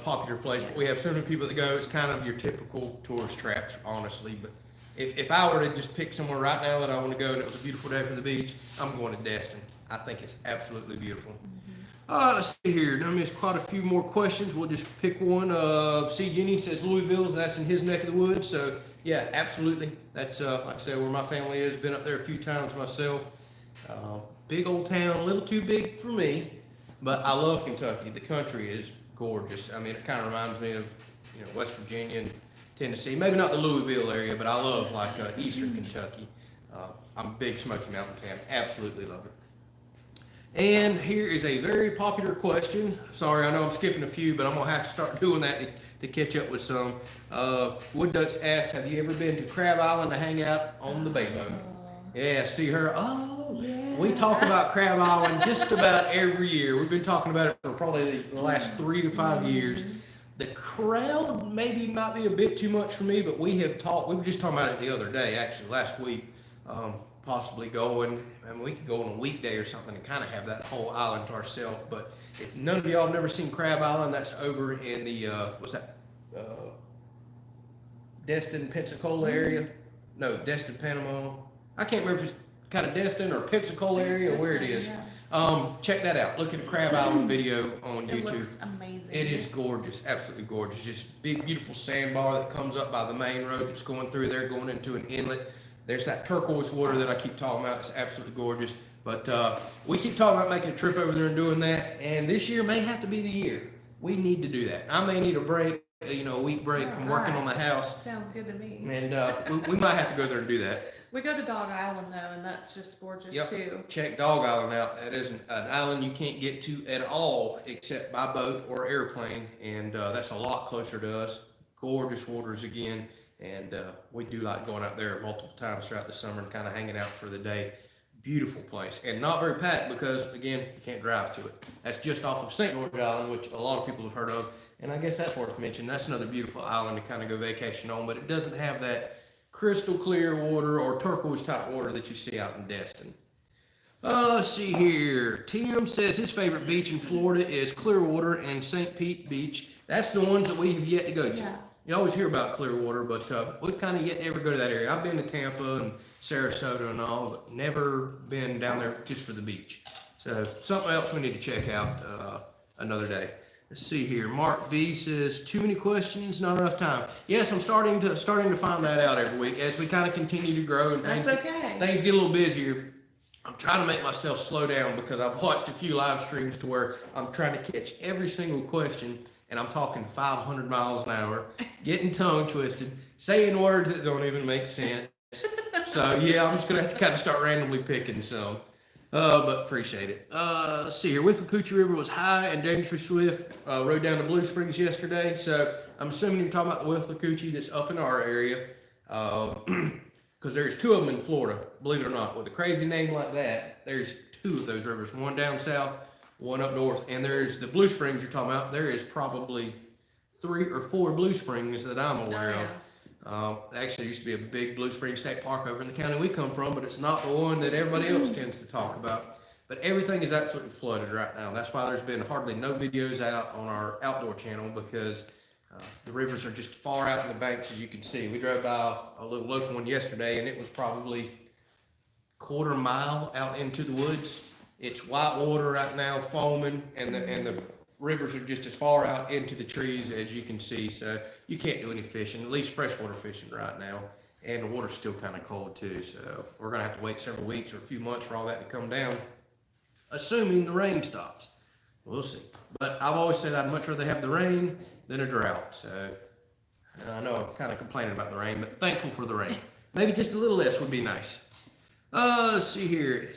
popular place, but we have so many people that go. It's kind of your typical tourist traps, honestly, but. If I were to just pick somewhere right now that I want to go and it was a beautiful day for the beach, I'm going to Destin. I think it's absolutely beautiful. Let's see here. Now, there's quite a few more questions. We'll just pick one. C. Jennings says Louisville's, that's in his neck of the woods. So, yeah, absolutely. That's, like I said, where my family is. Been up there a few times myself. Big old town, a little too big for me, but I love Kentucky. The country is gorgeous. I mean, it kind of reminds me of, West Virginia and Tennessee, maybe not the Louisville area, but I love like eastern Kentucky. I'm a big Smoky Mountain fan. Absolutely love it. And here is a very popular question. Sorry, I know I'm skipping a few, but I'm gonna have to start doing that to catch up with some. Wood Ducks asked, "Have you ever been to Crab Island to hang out on the bay boat?" Yeah, see her. Oh, Yeah. we talk about Crab Island just about every year. We've been talking about it for probably the last 3 to 5 years. The crowd maybe might be a bit too much for me, but we were just talking about it the other day, actually, last week. Possibly going, I mean, we could go on a weekday or something and kind of have that whole island to ourselves. But if none of y'all have never seen Crab Island, that's over in the, what's that? Destin, Pensacola area? No, Destin, Panama. I can't remember if it's kind of Destin or Pensacola area or where it is. Check that out. Look at the Crab Island video on YouTube. It looks amazing. It is gorgeous, absolutely gorgeous. Just big, beautiful sandbar that comes up by the main road that's going through there, going into an inlet. There's that turquoise water that I keep talking about. It's absolutely gorgeous. But we keep talking about making a trip over there and doing that. And this year may have to be the year. We need to do that. I may need a break, a week break from working on the house. Sounds good to me. And we might have to go there and do that. We go to Dog Island though, and that's just gorgeous too. Check Dog Island out. That is an island you can't get to at all except by boat or airplane. And that's a lot closer to us. Gorgeous waters again. And we do like going out there multiple times throughout the summer and kind of hanging out for the day. Beautiful place. And not very packed because, again, you can't drive to it. That's just off of St. George Island, which a lot of people have heard of. And I guess that's worth mentioning. That's another beautiful island to kind of go vacation on. But it doesn't have that crystal clear water or turquoise type water that you see out in Destin. Let's see here. Tim says his favorite beach in Florida is Clearwater and St. Pete Beach. That's the ones that we have yet to go to. Yeah. You always hear about Clearwater, but we've kind of yet to ever go to that area. I've been to Tampa and Sarasota and all, but never been down there just for the beach. So something else we need to check out another day. Let's see here. Mark B says, too many questions, not enough time. Yes, I'm starting to find that out every week as we kind of continue to grow and That's okay. Things get a little busier. I'm trying to make myself slow down because I've watched a few live streams to where I'm trying to catch every single question. And I'm talking 500 miles an hour, getting tongue twisted, saying words that don't even make sense. So yeah, I'm just gonna have to kind of start randomly picking some, but appreciate it. Let's see here. Withlacoochee River was high and dangerously swift. Rode down to Blue Springs yesterday, so I'm assuming you're talking about the Withlacoochee that's up in our area, because there's 2 of them in Florida. Believe it or not, with a crazy name like that, there's 2 of those rivers. One down south, one up north, and there's the Blue Springs you're talking about. There is probably 3 or 4 Blue Springs that I'm aware of. Actually, used to be a big Blue Springs State Park over in the county we come from, but it's not the one that everybody else tends to talk about. But everything is absolutely flooded right now. That's why there's been hardly no videos out on our outdoor channel, because the rivers are just far out in the banks, as you can see. We drove by a little local one yesterday, and it was probably quarter mile out into the woods. It's white water right now, foaming, and the rivers are just as far out into the trees as you can see. So you can't do any fishing, at least freshwater fishing right now. And the water's still kind of cold too. So we're gonna have to wait several weeks or a few months for all that to come down, assuming the rain stops. We'll see. But I've always said I'd much rather have the rain than a drought. So I know I'm kind of complaining about the rain, but thankful for the rain. Maybe just a little less would be nice. Let's see here.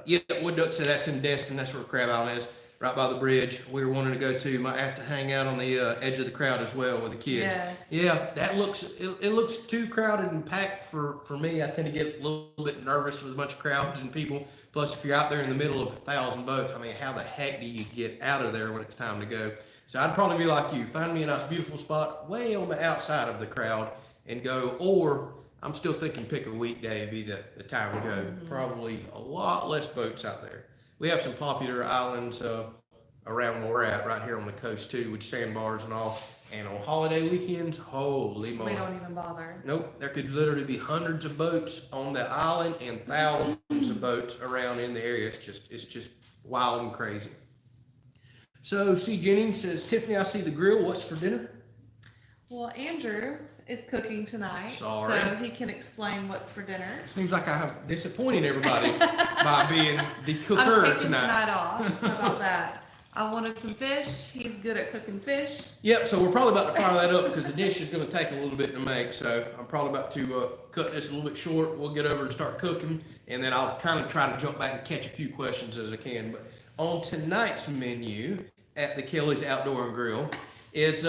Yeah, Wood Duck said that's in Destin. That's where Crab Island is, right by the bridge. We were wanting to go to. Might have to hang out on the edge of the crowd as well with the kids. Yes. Yeah, that it looks too crowded and packed for me. I tend to get a little bit nervous with a bunch of crowds and people. Plus, if you're out there in the middle of 1,000 boats, I mean, how the heck do you get out of there when it's time to go? So I'd probably be like you, find me a nice, beautiful spot way on the outside of the crowd and go, or I'm still thinking pick a weekday and be the time to go. Probably a lot less boats out there. We have some popular islands around where we're at, right here on the coast too, with sandbars and all. And on holiday weekends, holy moly. We don't even bother. Nope, there could literally be hundreds of boats on the island and thousands of boats around in the area. It's just wild and crazy. So C. Jennings says, Tiffany, I see the grill. What's for dinner? Well, Andrew is cooking tonight, Sorry. so he can explain what's for dinner. Seems like I'm disappointing everybody by being the I'm cooker taking tonight. the night off. How about that? I wanted some fish. He's good at cooking fish. Yep, so we're probably about to fire that up because the dish is going to take a little bit to make. So I'm probably about to cut this a little bit short. We'll get over and start cooking, and then I'll kind of try to jump back and catch a few questions as I can. But on tonight's menu at the Kelley's Outdoor and Grill is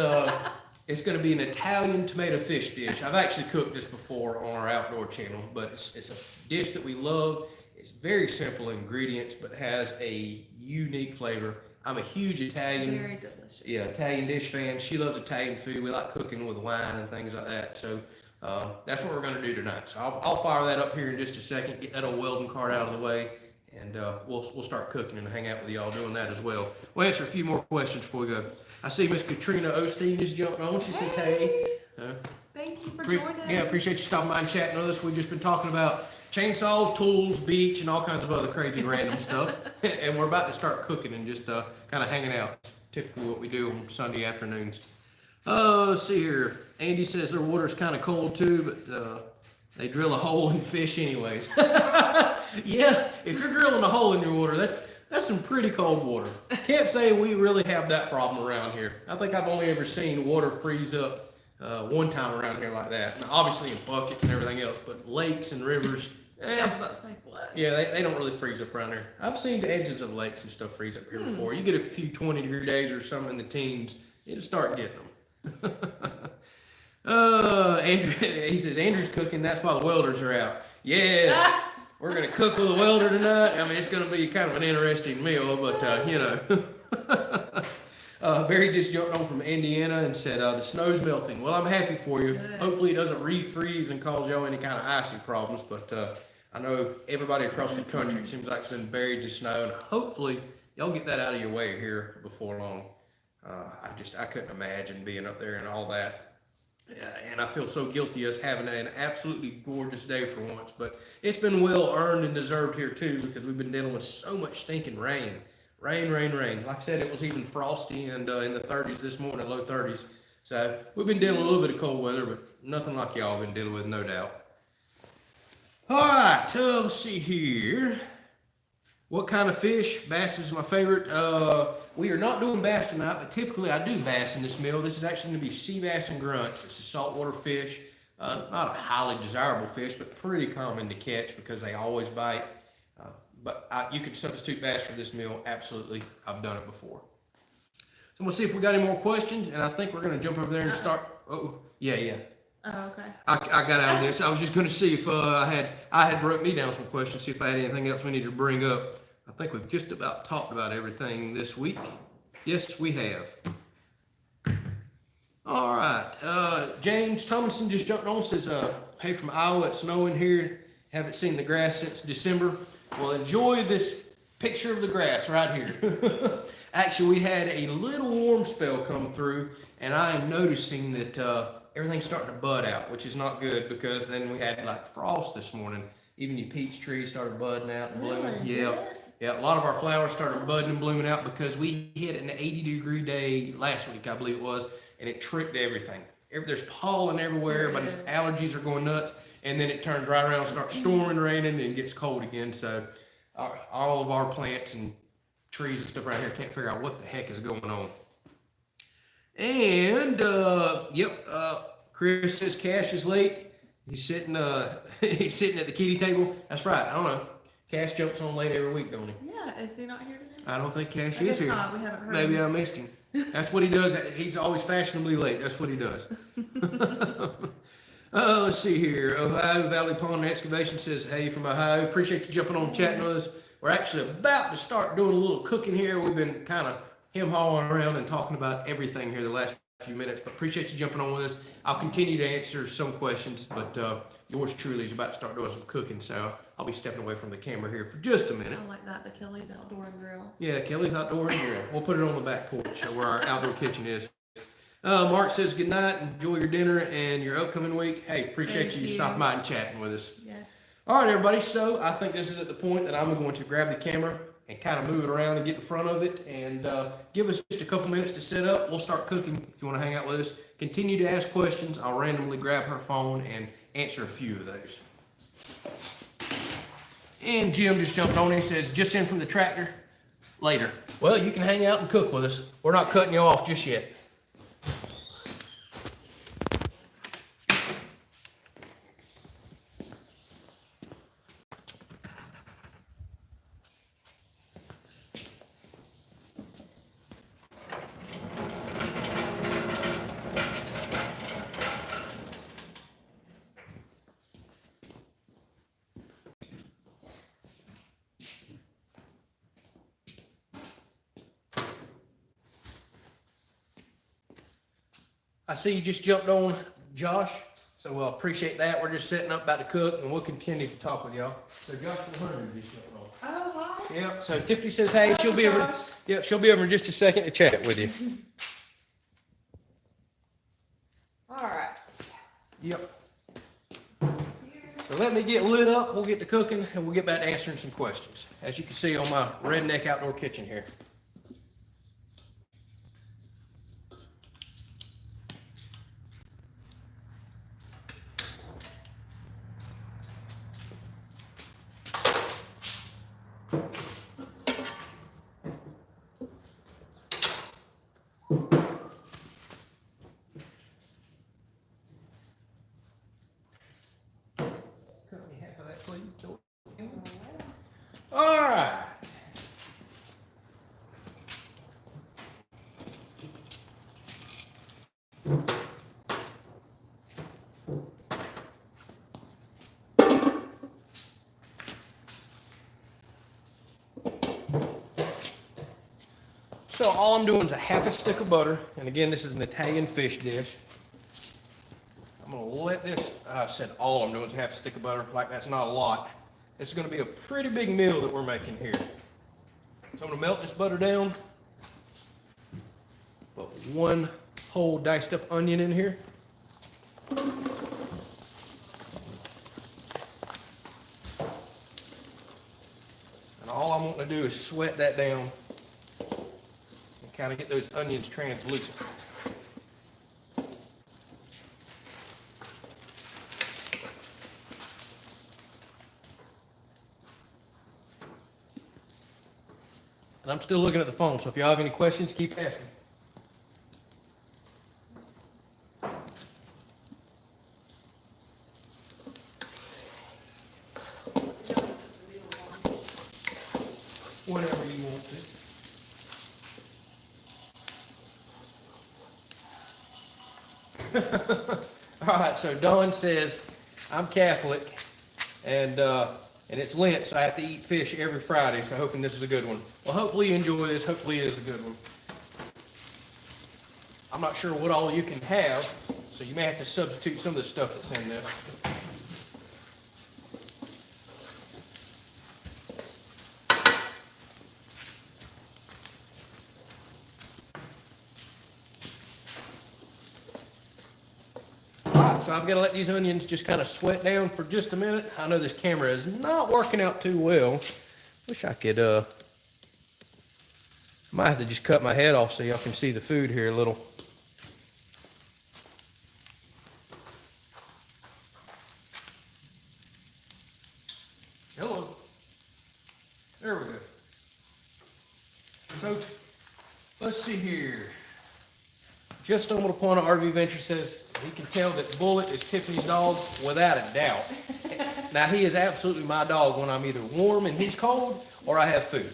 it's going to be an Italian tomato fish dish. I've actually cooked this before on our outdoor channel, but it's a dish that we love. It's very simple ingredients, but has a unique flavor. I'm a huge Italian, Very delicious. yeah, Italian dish fan. She loves Italian food. We like cooking with wine and things like that. So that's what we're going to do tonight. So I'll fire that up here in just a second, get that old welding card out of the way, and we'll start cooking and hang out with y'all doing that as well. We'll answer a few more questions before we go. I see Miss Katrina Osteen just jumped on. She says, hey. Thank you for joining. Yeah, appreciate you stopping by and chatting with us. We've just been talking about chainsaws, tools, beach, and all kinds of other crazy random stuff. And we're about to start cooking and just kind of hanging out. Typically what we do on Sunday afternoons. Let's see here. Andy says their water's kind of cold too, but they drill a hole in fish anyways. Yeah, if you're drilling a hole in your water, that's some pretty cold water. Can't say we really have that problem around here. I think I've only ever seen water freeze up one time around here like that. Now, obviously in buckets and everything else, but lakes and rivers, I was about to say, what? yeah, they don't really freeze up around here. I've seen the edges of lakes and stuff freeze up here before. You get a few 20-degree days or something in the teens, it'll start getting them. Andrew, he says, Andrew's cooking, that's why the welders are out. Yes, we're going to cook with a welder tonight. I mean, it's going to be kind of an interesting meal, but, you know. Barry just jumped on from Indiana and said, the snow's melting. Well, I'm happy for you. Good. Hopefully it doesn't refreeze and cause y'all any kind of icy problems, but I know everybody across the country, it seems like it's been buried in snow, and hopefully y'all get that out of your way here before long. I couldn't imagine being up there and all that. And I feel so guilty us having an absolutely gorgeous day for once, but it's been well earned and deserved here too, because we've been dealing with so much stinking rain. Rain. Like I said, it was even frosty and in the 30s this morning, low 30s. So we've been dealing with a little bit of cold weather, but nothing like y'all been dealing with, no doubt. All right, let's see here. What kind of fish? Bass is my favorite. We are not doing bass tonight, but typically I do bass in this meal. This is actually going to be sea bass and grunts. It's a saltwater fish. Not a highly desirable fish, but pretty common to catch because they always bite. But you could substitute bass for this meal. Absolutely. I've done it before. So we'll see if we got any more questions, and I think we're going to jump over there and start. Oh, yeah. Oh, okay. I got out of this. I was just going to see if I had wrote me down some questions, see if I had anything else we needed to bring up. I think we've just about talked about everything this week. Yes, we have. All right. James Tomlinson just jumped on, says, hey, from Iowa, it's snowing here. Haven't seen the grass since December. Well, enjoy this picture of the grass right here. Actually, we had a little warm spell come through, and I am noticing that everything's starting to bud out, which is not good because then we had like frost this morning. Even your peach trees started budding out and blooming. Really? Yeah, a lot of our flowers started budding and blooming out because we hit an 80-degree day last week, I believe it was, and it tricked everything. There's pollen everywhere, everybody's allergies are going nuts, and then it turns right around and starts storming, raining, and gets cold again. So all of our plants and trees and stuff around here can't figure out what the heck is going on. And Chris says Cash is late. He's sitting he's sitting at the kitty table. That's right. I don't know. Cash jumps on late every week, don't he? Yeah, is he not here today? I don't think Cash I is guess here. not. We haven't heard Maybe him. I missed him. That's what he does. He's always fashionably late. That's what he does. Let's see here. Ohio Valley Pond Excavation says, hey from Ohio. Appreciate you jumping on and chatting with us. We're actually about to start doing a little cooking here. We've been kind of hawing around and talking about everything here the last few minutes, but appreciate you jumping on with us. I'll continue to answer some questions, but yours truly is about to start doing some cooking, so I'll be stepping away from the camera here for just a minute. I like that, the Kelley's Outdoor and Grill. Yeah, Kelley's Outdoor and Grill. We'll put it on the back porch where our outdoor kitchen is. Mark says, good night, enjoy your dinner and your upcoming week. Hey, appreciate Thank you you. stopping by and chatting with us. Yes. All right, everybody, so I think this is at the point that I'm going to grab the camera and kind of move it around and get in front of it and give us just a couple minutes to set up. We'll start cooking if you want to hang out with us. Continue to ask questions. I'll randomly grab her phone and answer a few of those. And Jim just jumped on and says, just in from the tractor. later. Well, you can hang out and cook with us. We're not cutting you off just yet. I see you just jumped on, Josh, so appreciate that. We're just setting up about to cook, and we'll continue to talk with y'all. So Josh and Hunter just jumped on. Oh, hi. Yeah, so Tiffany says, hey, she'll be over. Josh. Yep, she'll be over in just a second to chat with you. All right. Yep. So let me get lit up, we'll get to cooking, and we'll get back to answering some questions. As you can see on my redneck outdoor kitchen here. Cut me half of that, please. All right. So all I'm doing is a half a stick of butter, and again, this is an Italian fish dish. I'm gonna let this, I said all I'm doing is half a stick of butter, like that's not a lot. This is gonna be a pretty big meal that we're making here. So I'm gonna melt this butter down. Put one whole diced up onion in here. And all I'm wanting to do is sweat that down and kind of get those onions translucent. And I'm still looking at the phone, so if y'all have any questions, keep asking. Whenever you want to. All right, so Dawn says, I'm Catholic, and it's Lent, so I have to eat fish every Friday, so hoping this is a good one. Well, hopefully you enjoy this. Hopefully it is a good one. I'm not sure what all you can have, so you may have to substitute some of the stuff that's in this. So I've got to let these onions just kind of sweat down for just a minute. I know this camera is not working out too well. Wish I could, might have to just cut my head off so y'all can see the food here a little. Hello. There we go. So, let's see here. Just stumbled upon an RV Venture says he can tell that Bullet is Tiffany's dog without a doubt. Now he is absolutely my dog when I'm either warm and he's cold or I have food.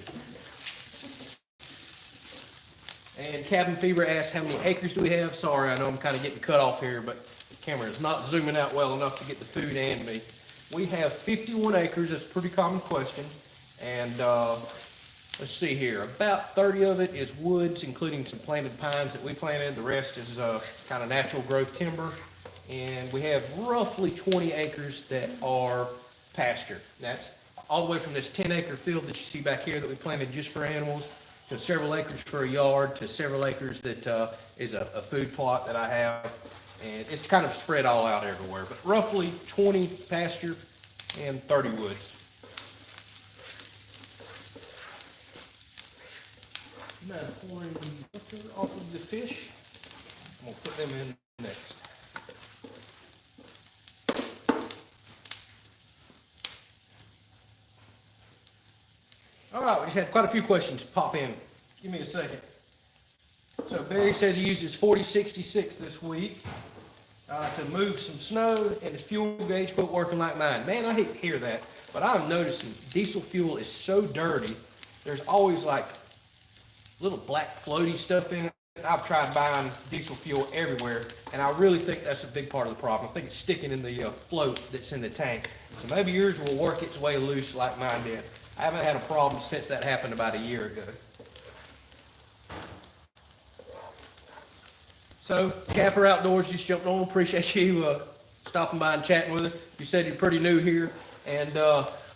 And Cabin Fever asks how many acres do we have? Sorry, I know I'm kind of getting cut off here, but the camera is not zooming out well enough to get the food and me. We have 51 acres. That's a pretty common question. And let's see here, about 30 of it is woods, including some planted pines that we planted. The rest is kind of natural growth timber. And we have roughly 20 acres that are pasture. That's all the way from this 10-acre field that you see back here that we planted just for animals, to several acres for a yard, to several acres that is a food plot that I have. And it's kind of spread all out everywhere, but roughly 20 pasture and 30 woods. Now pouring butter off of the fish. I'm gonna put them in next. All right, we just had quite a few questions pop in. Give me a second. So Barry says he uses 4066 this week to move some snow, and his fuel gauge quit working like mine. Man, I hate to hear that, but I'm noticing diesel fuel is so dirty. There's always like little black floaty stuff in it. I've tried buying diesel fuel everywhere, and I really think that's a big part of the problem. I think it's sticking in the float that's in the tank. So maybe yours will work its way loose like mine did. I haven't had a problem since that happened about a year ago. So, Capper Outdoors just jumped on. Appreciate you stopping by and chatting with us. You said you're pretty new here, and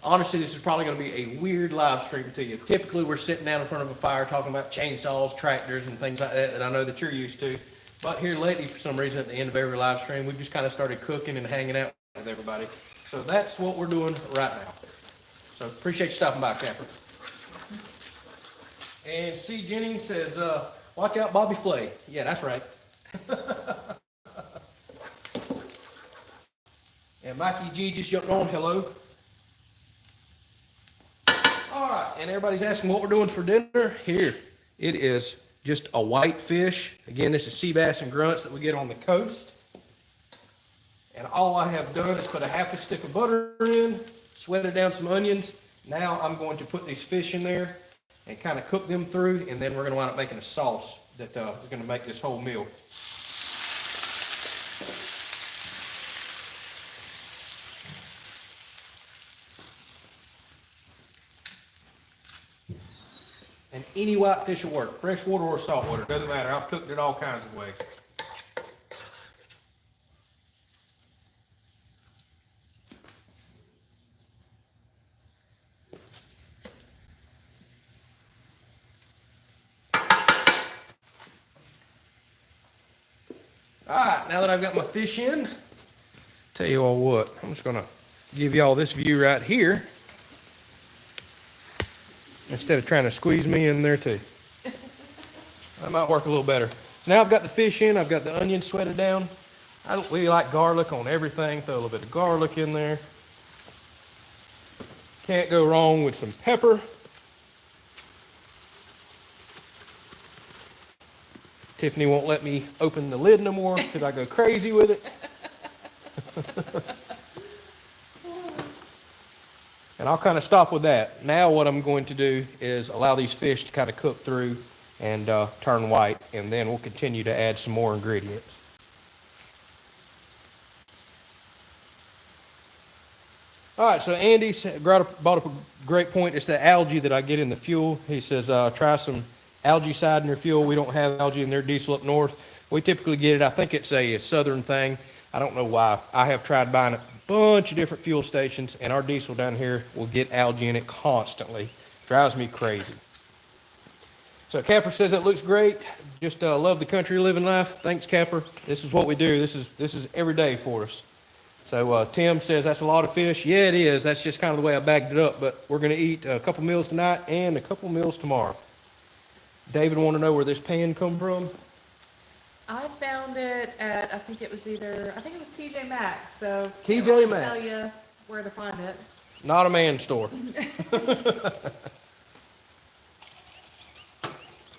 honestly, this is probably going to be a weird live stream to you. Typically, we're sitting down in front of a fire talking about chainsaws, tractors, and things like that I know that you're used to. But here lately, for some reason, at the end of every live stream, we've just kind of started cooking and hanging out with everybody. So that's what we're doing right now. So appreciate you stopping by, Capper. And C. Jennings says, watch out, Bobby Flay. Yeah, that's right. And Mikey G just jumped on. Hello. All right, and everybody's asking what we're doing for dinner. Here, it is just a white fish. Again, this is sea bass and grunts that we get on the coast. And all I have done is put a half a stick of butter in, sweated down some onions. Now I'm going to put these fish in there and kind of cook them through, and then we're going to wind up making a sauce that is going to make this whole meal. And any white fish will work, freshwater or saltwater, doesn't matter. I've cooked it all kinds of ways. All right, now that I've got my fish in, tell you all what, I'm just gonna give you all this view right here instead of trying to squeeze me in there too. That might work a little better. So now I've got the fish in, I've got the onions sweated down. I don't really like garlic on everything, throw a little bit of garlic in there. Can't go wrong with some pepper. Tiffany won't let me open the lid no more because I go crazy with it. And I'll kind of stop with that. Now what I'm going to do is allow these fish to kind of cook through and turn white, and then we'll continue to add some more ingredients. All right, so Andy brought up a great point. It's the algae that I get in the fuel. He says, try some algae side in your fuel. We don't have algae in their diesel up north. We typically get it. I think it's a southern thing. I don't know why. I have tried buying a bunch of different fuel stations, and our diesel down here will get algae in it constantly. Drives me crazy. So Capper says that looks great. Just love the country living life. Thanks, Capper. This is what we do. This is every day for us. So Tim says that's a lot of fish. Yeah, it is. That's just kind of the way I bagged it up. But we're going to eat a couple meals tonight and a couple meals tomorrow. David wanted to know where this pan come from. I found it at, I think it was TJ Maxx. So TJ Maxx. Tell you where to find it. Not a man store.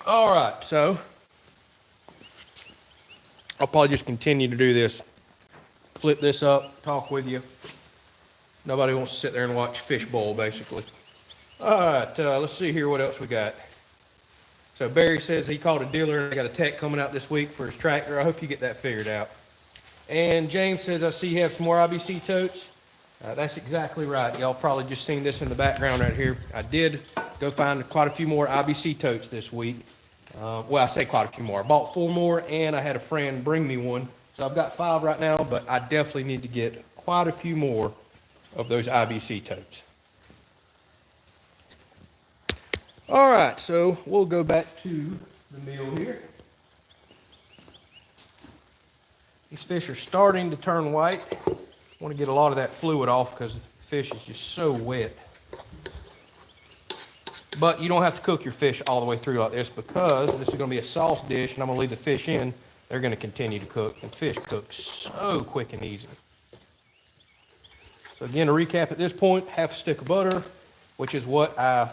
All right, so I'll probably just continue to do this. Flip this up, talk with you. Nobody wants to sit there and watch fish boil, basically. All right, let's see here what else we got. So Barry says he called a dealer and got a tech coming out this week for his tractor. I hope you get that figured out. And James says, I see you have some more IBC totes. That's exactly right. Y'all probably just seen this in the background right here. I did go find quite a few more IBC totes this week. Well, I say quite a few more. I bought 4 more, and I had a friend bring me one. So I've got 5 right now, but I definitely need to get quite a few more of those IBC totes. All right, so we'll go back to the meal here. These fish are starting to turn white. I want to get a lot of that fluid off because the fish is just so wet. But you don't have to cook your fish all the way through like this because this is going to be a sauce dish, and I'm going to leave the fish in. They're going to continue to cook, and fish cook so quick and easy. So again, to recap at this point, half a stick of butter, which is what I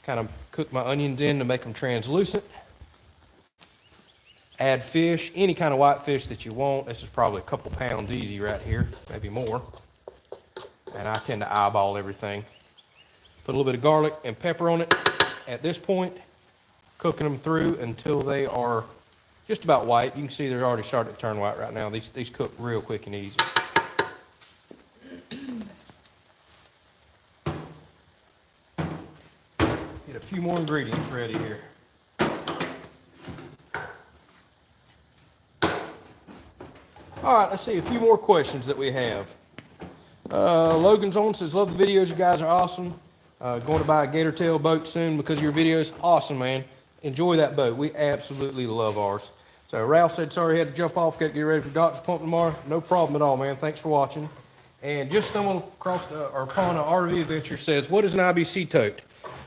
kind of cook my onions in to make them translucent. Add fish, any kind of white fish that you want. This is probably a couple pounds easy right here, maybe more. And I tend to eyeball everything. Put a little bit of garlic and pepper on it. At this point, cooking them through until they are just about white. You can see they're already starting to turn white right now. These cook real quick and easy. Get a few more ingredients ready here. All right, let's see a few more questions that we have. Logan's on says, love the videos. You guys are awesome. Going to buy a gator tail boat soon because of your videos. Awesome, man. Enjoy that boat. We absolutely love ours. So Ralph said, sorry, he had to jump off. Got to get ready for doctor's appointment tomorrow. No problem at all, man. Thanks for watching. And just stumbled across or upon an RV adventure says, what is an IBC tote?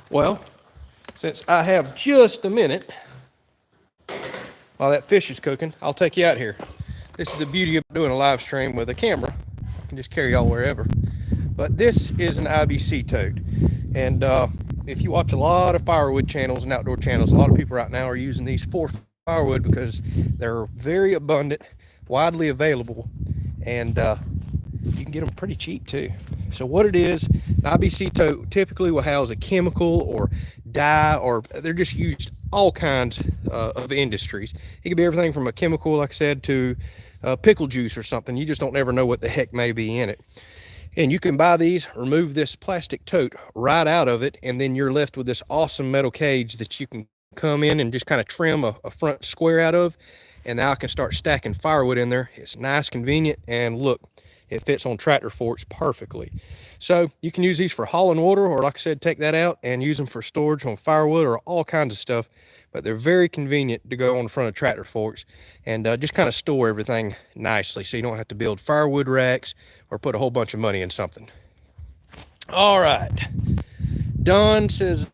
Well, since I have just a minute while that fish is cooking, I'll take you out here. This is the beauty of doing a live stream with a camera. I can just carry y'all wherever. But this is an IBC tote. And if you watch a lot of firewood channels and outdoor channels, a lot of people right now are using these for firewood because they're very abundant, widely available, and you can get them pretty cheap too. So what it is, an IBC tote typically will house a chemical or dye, or they're just used all kinds of industries. It could be everything from a chemical, like I said, to pickle juice or something. You just don't ever know what the heck may be in it. And you can buy these, remove this plastic tote right out of it, and then you're left with this awesome metal cage that you can come in and just kind of trim a front square out of. And now I can start stacking firewood in there. It's nice, convenient, and look, it fits on tractor forks perfectly. So you can use these for hauling water, or like I said, take that out and use them for storage on firewood or all kinds of stuff. But they're very convenient to go on the front of tractor forks and just kind of store everything nicely, so you don't have to build firewood racks or put a whole bunch of money in something. All right. Don says,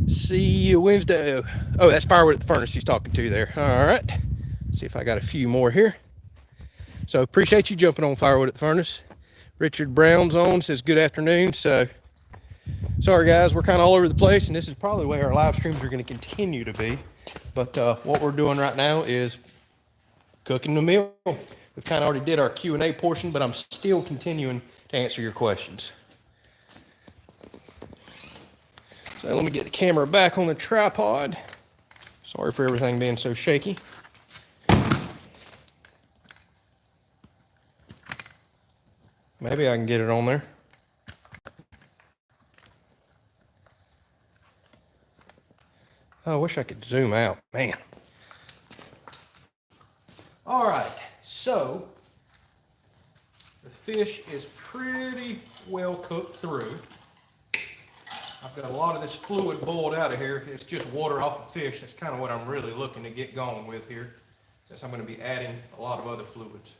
see you Wednesday. Oh, that's firewood at the furnace he's talking to there. All right. See if I got a few more here. So appreciate you jumping on firewood at the furnace. Richard Brown's on, says good afternoon. So sorry guys, we're kind of all over the place, and this is probably the way our live streams are going to continue to be. But what we're doing right now is cooking the meal. We've kind of already did our Q&A portion, but I'm still continuing to answer your questions. So let me get the camera back on the tripod. Sorry for everything being so shaky. Maybe I can get it on there. Oh, I wish I could zoom out, man. All right, so the fish is pretty well cooked through. I've got a lot of this fluid boiled out of here. It's just water off the fish. That's kind of what I'm really looking to get going with here, since I'm going to be adding a lot of other fluids.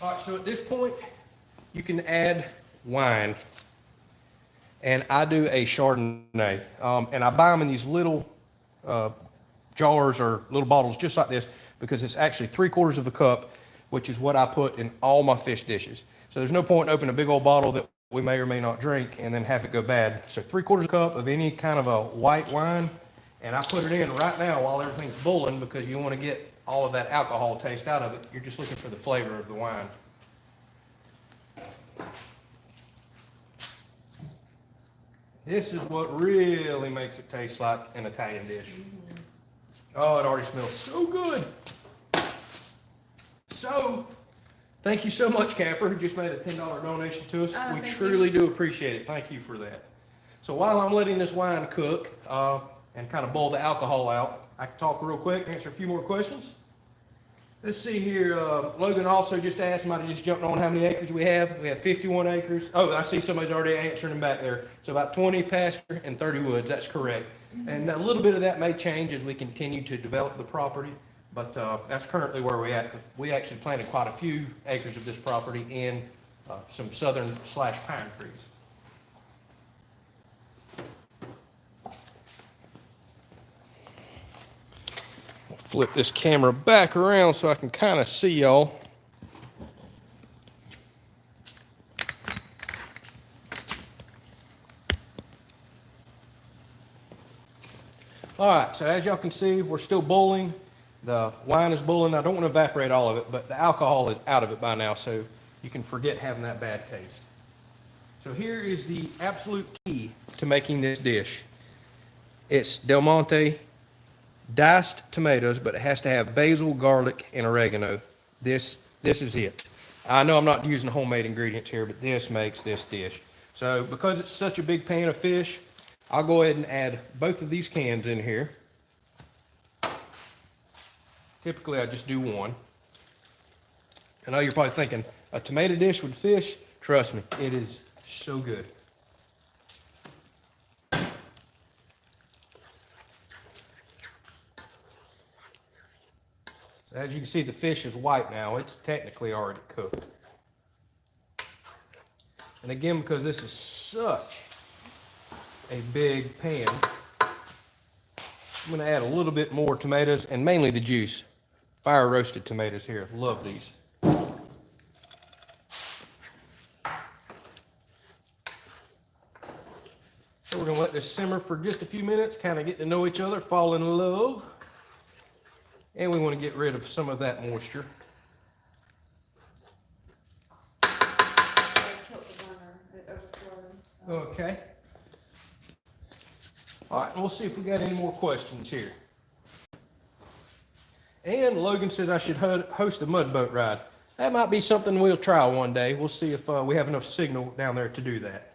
All right, so at this point, you can add wine. And I do a Chardonnay. And I buy them in these little jars or little bottles just like this, because it's actually 3/4 of a cup, which is what I put in all my fish dishes. So there's no point in opening a big old bottle that we may or may not drink and then have it go bad. So 3/4 cup of any kind of a white wine, and I put it in right now while everything's boiling, because you want to get all of that alcohol taste out of it. You're just looking for the flavor of the wine. This is what really makes it taste like an Italian dish. Oh, it already smells so good. So, thank you so much, Capper, who just made a $10 donation to us. We truly do appreciate it. Thank you for that. So while I'm letting this wine cook and kind of boil the alcohol out, I can talk real quick, answer a few more questions. Let's see here. Logan also just asked, somebody just jumped on how many acres we have. We have 51 acres. Oh, I see somebody's already answering them back there. So about 20 pasture and 30 woods. That's correct. And a little bit of that may change as we continue to develop the property, but that's currently where we're at. We actually planted quite a few acres of this property in some southern / pine trees. Flip this camera back around so I can kind of see y'all. All right, so as y'all can see, we're still boiling. The wine is boiling. I don't want to evaporate all of it, but the alcohol is out of it by now, so you can forget having that bad taste. So here is the absolute key to making this dish. It's Del Monte diced tomatoes, but it has to have basil, garlic, and oregano. This is it. I know I'm not using homemade ingredients here, but this makes this dish. So because it's such a big pan of fish, I'll go ahead and add both of these cans in here. Typically, I just do one. I know you're probably thinking, a tomato dish with fish? Trust me, it is so good. So as you can see, the fish is white now. It's technically already cooked. And again, because this is such a big pan, I'm going to add a little bit more tomatoes and mainly the juice. Fire roasted tomatoes here. Love these. So we're going to let this simmer for just a few minutes, kind of get to know each other, fall in love. And we want to get rid of some of that moisture. Okay. All right, and we'll see if we got any more questions here. And Logan says I should host a mud boat ride. That might be something we'll try one day. We'll see if we have enough signal down there to do that.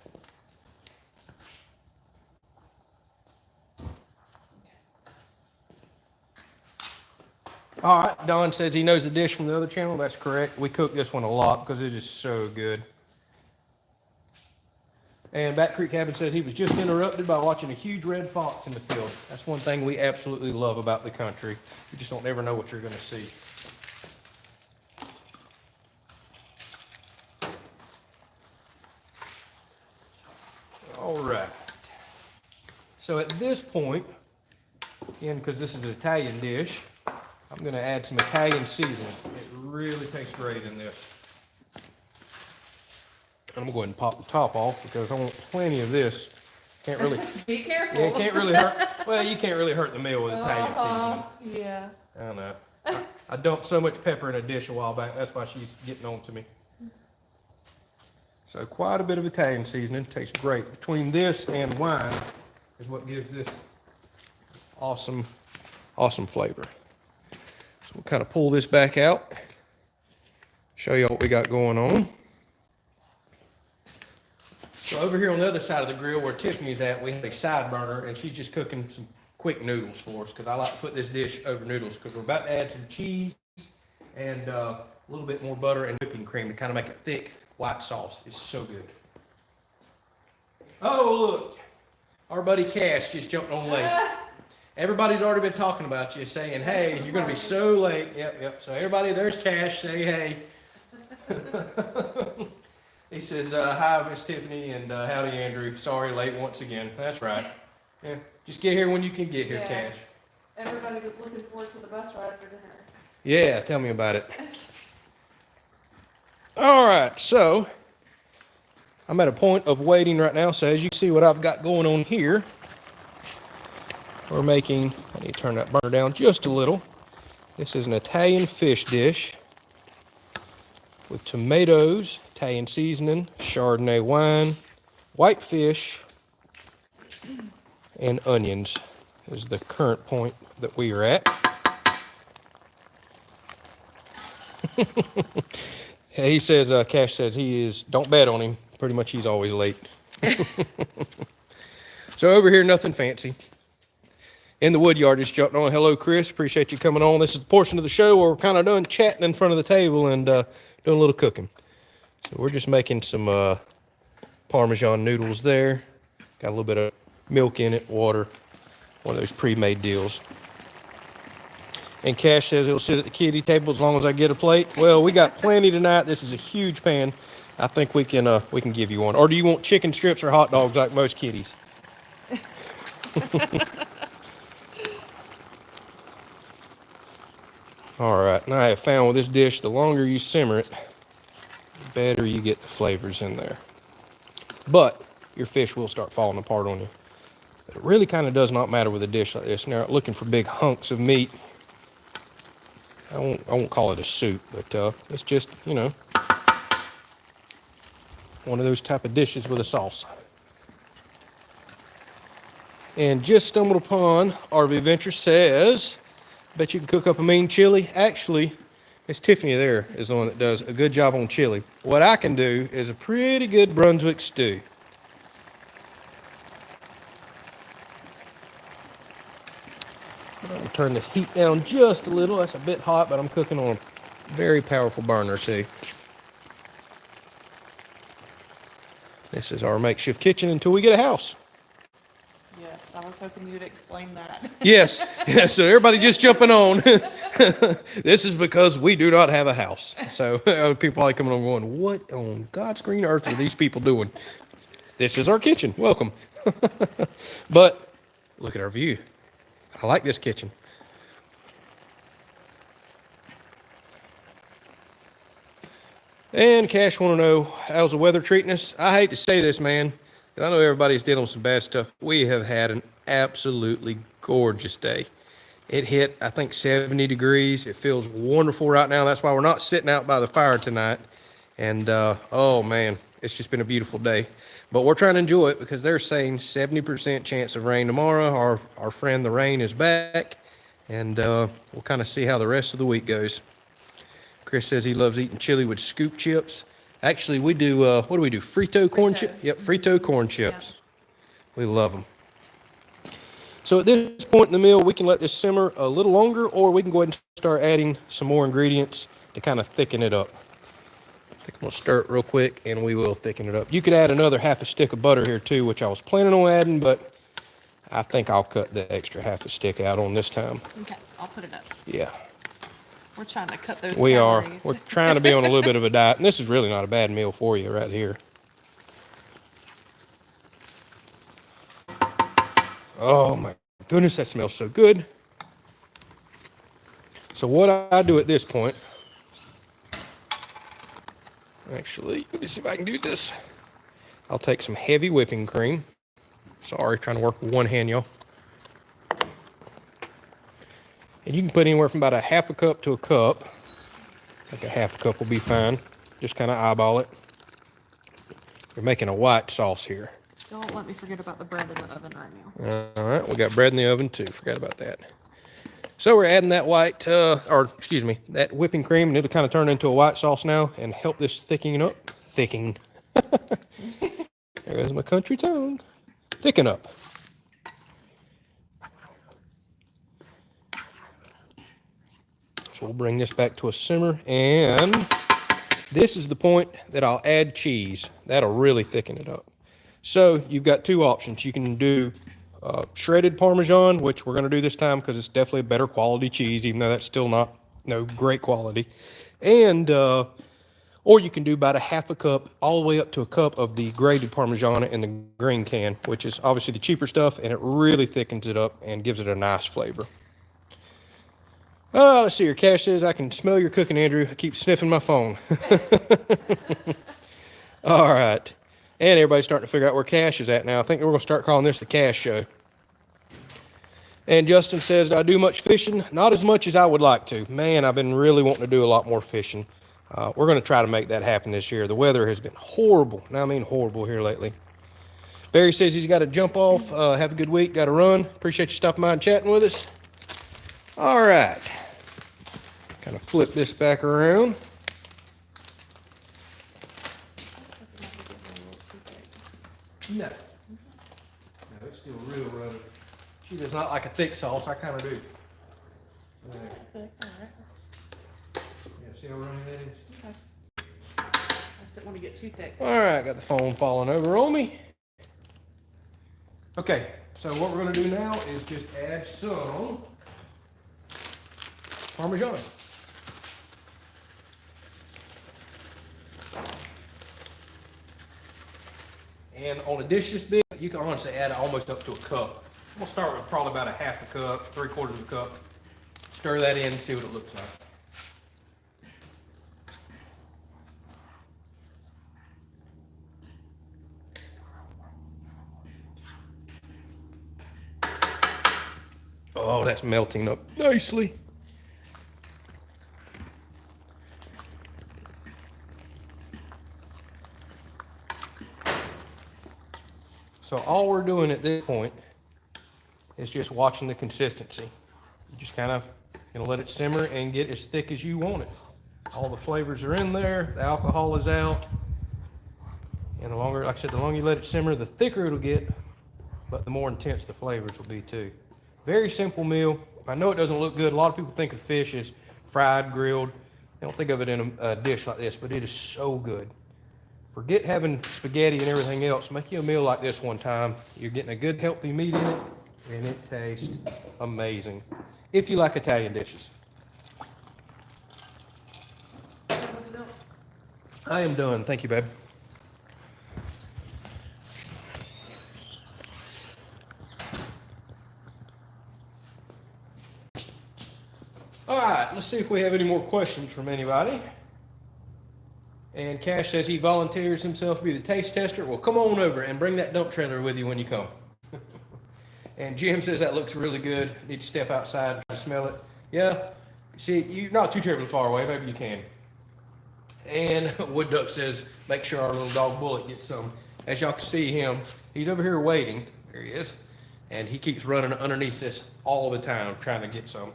All right, Don says he knows the dish from the other channel. That's correct. We cook this one a lot because it is so good. And Bat Creek Cabin says he was just interrupted by watching a huge red fox in the field. That's one thing we absolutely love about the country. You just don't ever know what you're going to see. All right. So at this point, again, because this is an Italian dish, I'm going to add some Italian seasoning. It really tastes great in this. I'm going to go ahead and pop the top off because I want plenty of this. Can't really. Be careful. Yeah, can't really hurt. Well, you can't really hurt the meal with Italian seasoning. Yeah. I know. I dumped so much pepper in a dish a while back. That's why she's getting on to me. So quite a bit of Italian seasoning. Tastes great. Between this and wine is what gives this awesome, awesome flavor. So we'll kind of pull this back out. Show you what we got going on. So over here on the other side of the grill where Tiffany's at, we have a side burner, and she's just cooking some quick noodles for us because I like to put this dish over noodles because we're about to add some cheese and a little bit more butter and whipping cream to kind of make a thick white sauce. It's so good. Oh, look. Our buddy Cash just jumped on late. Everybody's already been talking about you, saying, hey, you're going to be so late. Yep. So everybody, there's Cash. Say hey. He says, hi, Miss Tiffany, and howdy, Andrew. Sorry, late once again. That's right. Yeah, just get here when you can get here, Cash. Everybody was looking forward to the bus ride for dinner. Yeah, tell me about it. All right, so I'm at a point of waiting right now. So as you see what I've got going on here, we're making, I need to turn that burner down just a little. This is an Italian fish dish with tomatoes, Italian seasoning, Chardonnay wine, white fish, and onions is the current point that we are at. He says, Cash says don't bet on him. Pretty much he's always late. So over here, nothing fancy. In the wood yard, just jumped on. Hello, Chris. Appreciate you coming on. This is the portion of the show where we're kind of done chatting in front of the table and doing a little cooking. So we're just making some Parmesan noodles there. Got a little bit of milk in it, water, one of those pre-made deals. And Cash says he'll sit at the kiddie table as long as I get a plate. Well, we got plenty tonight. This is a huge pan. I think we can give you one. Or do you want chicken strips or hot dogs like most kiddies? All right, and I have found with this dish, the longer you simmer it, the better you get the flavors in there. But your fish will start falling apart on you. It really kind of does not matter with a dish like this. Now, looking for big hunks of meat. I won't call it a soup, but it's just, you know, one of those type of dishes with a sauce. And just stumbled upon RV Venture says, bet you can cook up a mean chili. Actually, Miss Tiffany there is the one that does a good job on chili. What I can do is a pretty good Brunswick stew. I'm going to turn this heat down just a little. That's a bit hot, but I'm cooking on a very powerful burner, see. This is our makeshift kitchen until we get a house. Yes, I was hoping you'd explain that. Yes, so everybody just jumping on. This is because we do not have a house. So people are coming on going, what on God's green earth are these people doing? This is our kitchen. Welcome. But look at our view. I like this kitchen. And Cash want to know, how's the weather treating us? I hate to say this, man. I know everybody's dealing with some bad stuff. We have had an absolutely gorgeous day. It hit, I think, 70 degrees. It feels wonderful right now. That's why we're not sitting out by the fire tonight. And, oh, man, it's just been a beautiful day. But we're trying to enjoy it because they're saying 70% chance of rain tomorrow. Our friend the rain is back. And we'll kind of see how the rest of the week goes. Chris says he loves eating chili with scoop chips. Actually, we do, what do we do? Frito corn chips? Yep, Frito corn chips. Yeah. We love them. So at this point in the meal, we can let this simmer a little longer, or we can go ahead and start adding some more ingredients to kind of thicken it up. I think I'm going to stir it real quick, and we will thicken it up. You could add another half a stick of butter here, too, which I was planning on adding, but I think I'll cut the extra half a stick out on this time. Okay, I'll put it up. Yeah. We're trying to cut those We calories. are. We're trying to be on a little bit of a diet, and this is really not a bad meal for you right here. Oh, my goodness, that smells so good. So what I do at this point, actually, let me see if I can do this. I'll take some heavy whipping cream. Sorry, trying to work with one hand, y'all. And you can put anywhere from about a half a cup to a cup. I think a half a cup will be fine. Just kind of eyeball it. We're making a white sauce here. Don't let me forget about the bread in the oven right now. All right, we got bread in the oven too. Forgot about that. So we're adding that that whipping cream, and it'll kind of turn into a white sauce now and help this thickening up. Thickening. There's my country tongue. Thicken up. So we'll bring this back to a simmer, and this is the point that I'll add cheese. That'll really thicken it up. So you've got two options. You can do shredded Parmesan, which we're going to do this time because it's definitely a better quality cheese, even though that's still not great quality. And or you can do about a half a cup all the way up to a cup of the grated Parmesan in the green can, which is obviously the cheaper stuff, and it really thickens it up and gives it a nice flavor. Let's see here. Cash says, I can smell your cooking, Andrew. I keep sniffing my phone. All right. And everybody's starting to figure out where Cash is at now. I think we're going to start calling this the Cash Show. And Justin says, do I do much fishing? Not as much as I would like to. Man, I've been really wanting to do a lot more fishing. We're going to try to make that happen this year. The weather has been horrible, and I mean horrible here lately. Barry says he's got to jump off. Have a good week. Got to run. Appreciate you stopping by and chatting with us. All right. Kind of flip this back around. No. No, it's still real rubber. She does not like a thick sauce. I kind of do. Yeah, see how runny that is? Okay. I just didn't want to get too thick. All right, got the phone falling over on me. Okay, so what we're going to do now is just add some Parmesan. And on a dish this big, you can honestly add almost up to a cup. We'll start with probably about a half a cup, 3/4 of a cup. Stir that in and see what it looks like. Oh, that's melting up nicely. So all we're doing at this point is just watching the consistency. You just kind of let it simmer and get as thick as you want it. All the flavors are in there, the alcohol is out. And the longer, like I said, the longer you let it simmer, the thicker it'll get, but the more intense the flavors will be too. Very simple meal. I know it doesn't look good. A lot of people think of fish as fried, grilled. They don't think of it in a dish like this, but it is so good. Forget having spaghetti and everything else. Make you a meal like this one time. You're getting a good, healthy meat in it, and it tastes amazing. If you like Italian dishes. I am done. Thank you, babe. All right, let's see if we have any more questions from anybody. And Cash says he volunteers himself to be the taste tester. Well, come on over and bring that dump trailer with you when you come. And Jim says that looks really good. Need to step outside and smell it. Yeah, see, you're not too terribly far away. Maybe you can. And Wood Duck says, make sure our little dog Bullet gets some. As y'all can see him, he's over here waiting. There he is. And he keeps running underneath this all the time trying to get some.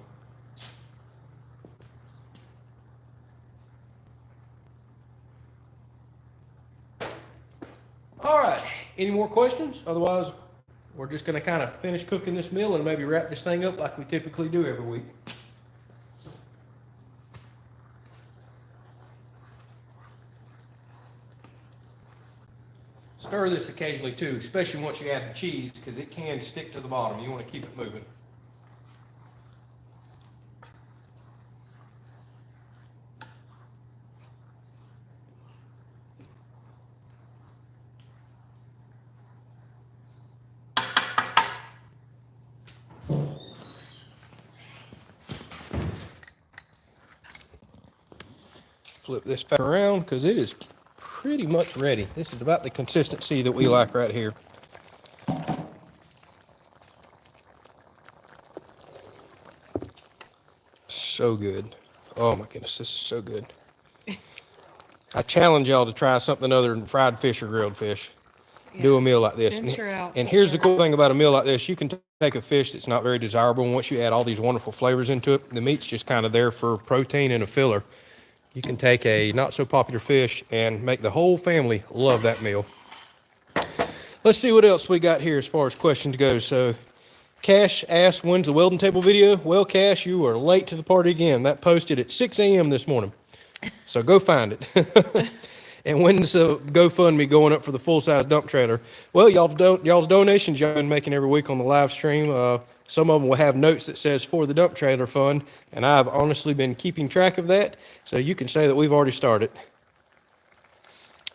All right, any more questions? Otherwise, we're just going to kind of finish cooking this meal and maybe wrap this thing up like we typically do every week. Stir this occasionally too, especially once you add the cheese, because it can stick to the bottom. You want to keep it moving. Flip this back around because it is pretty much ready. This is about the consistency that we like right here. So good. Oh my goodness, this is so good. I challenge y'all to try something other than fried fish or grilled fish. Yeah. Do a meal like this. And here's the cool thing about a meal like this. You can take a fish that's not very desirable, and once you add all these wonderful flavors into it, the meat's just kind of there for protein and a filler. You can take a not so popular fish and make the whole family love that meal. Let's see what else we got here as far as questions go. So Cash asked, when's the welding table video? Well, Cash, you are late to the party again. That posted at 6 a.m. this morning. So go find it. And when's the GoFundMe going up for the full-size dump trailer? Well, y'all's donations y'all been making every week on the live stream. Some of them will have notes that says for the dump trailer fund, and I've honestly been keeping track of that, so you can say that we've already started.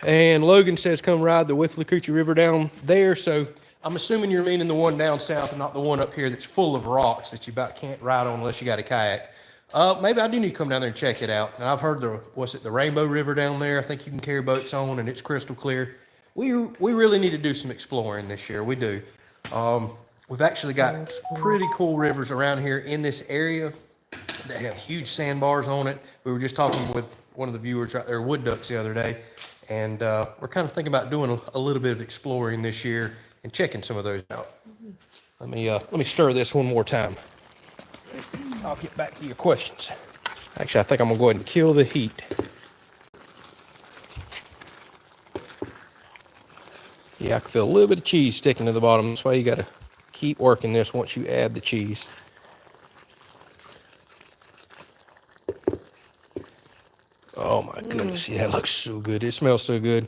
And Logan says come ride the Withlacoochee River down there, so I'm assuming you're meaning the one down south and not the one up here that's full of rocks that you about can't ride on unless you got a kayak. Maybe I do need to come down there and check it out. And I've heard the Rainbow River down there. I think you can carry boats on and it's crystal clear. We really need to do some exploring this year. We do. We've actually got pretty cool rivers around here in this area that have huge sandbars on it. We were just talking with one of the viewers right there, Wood Ducks, the other day. And we're kind of thinking about doing a little bit of exploring this year and checking some of those out. Let me stir this one more time. I'll get back to your questions. Actually, I think I'm gonna go ahead and kill the heat. Yeah, I can feel a little bit of cheese sticking to the bottom. That's why you gotta keep working this once you add the cheese. Oh my goodness, yeah, it looks so good. It smells so good.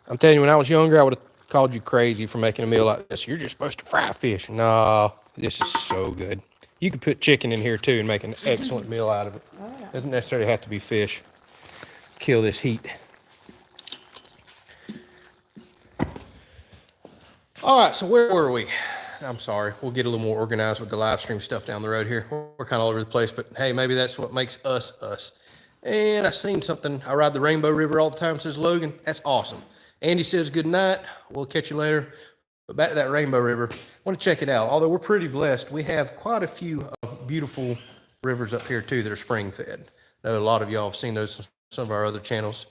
I'm telling you, when I was younger, I would have called you crazy for making a meal like this. You're just supposed to fry fish. No, this is so good. You could put chicken in here too and make an excellent meal out of it. Oh, yeah. Doesn't necessarily have to be fish. Kill this heat. All right, so where were we? I'm sorry. We'll get a little more organized with the live stream stuff down the road here. We're kind of all over the place, but hey, maybe that's what makes us us. And I seen something. I ride the Rainbow River all the time, says Logan. That's awesome. Andy says good night. We'll catch you later. But back to that Rainbow River, I want to check it out. Although we're pretty blessed, we have quite a few beautiful rivers up here too that are spring fed. I know a lot of y'all have seen those on some of our other channels.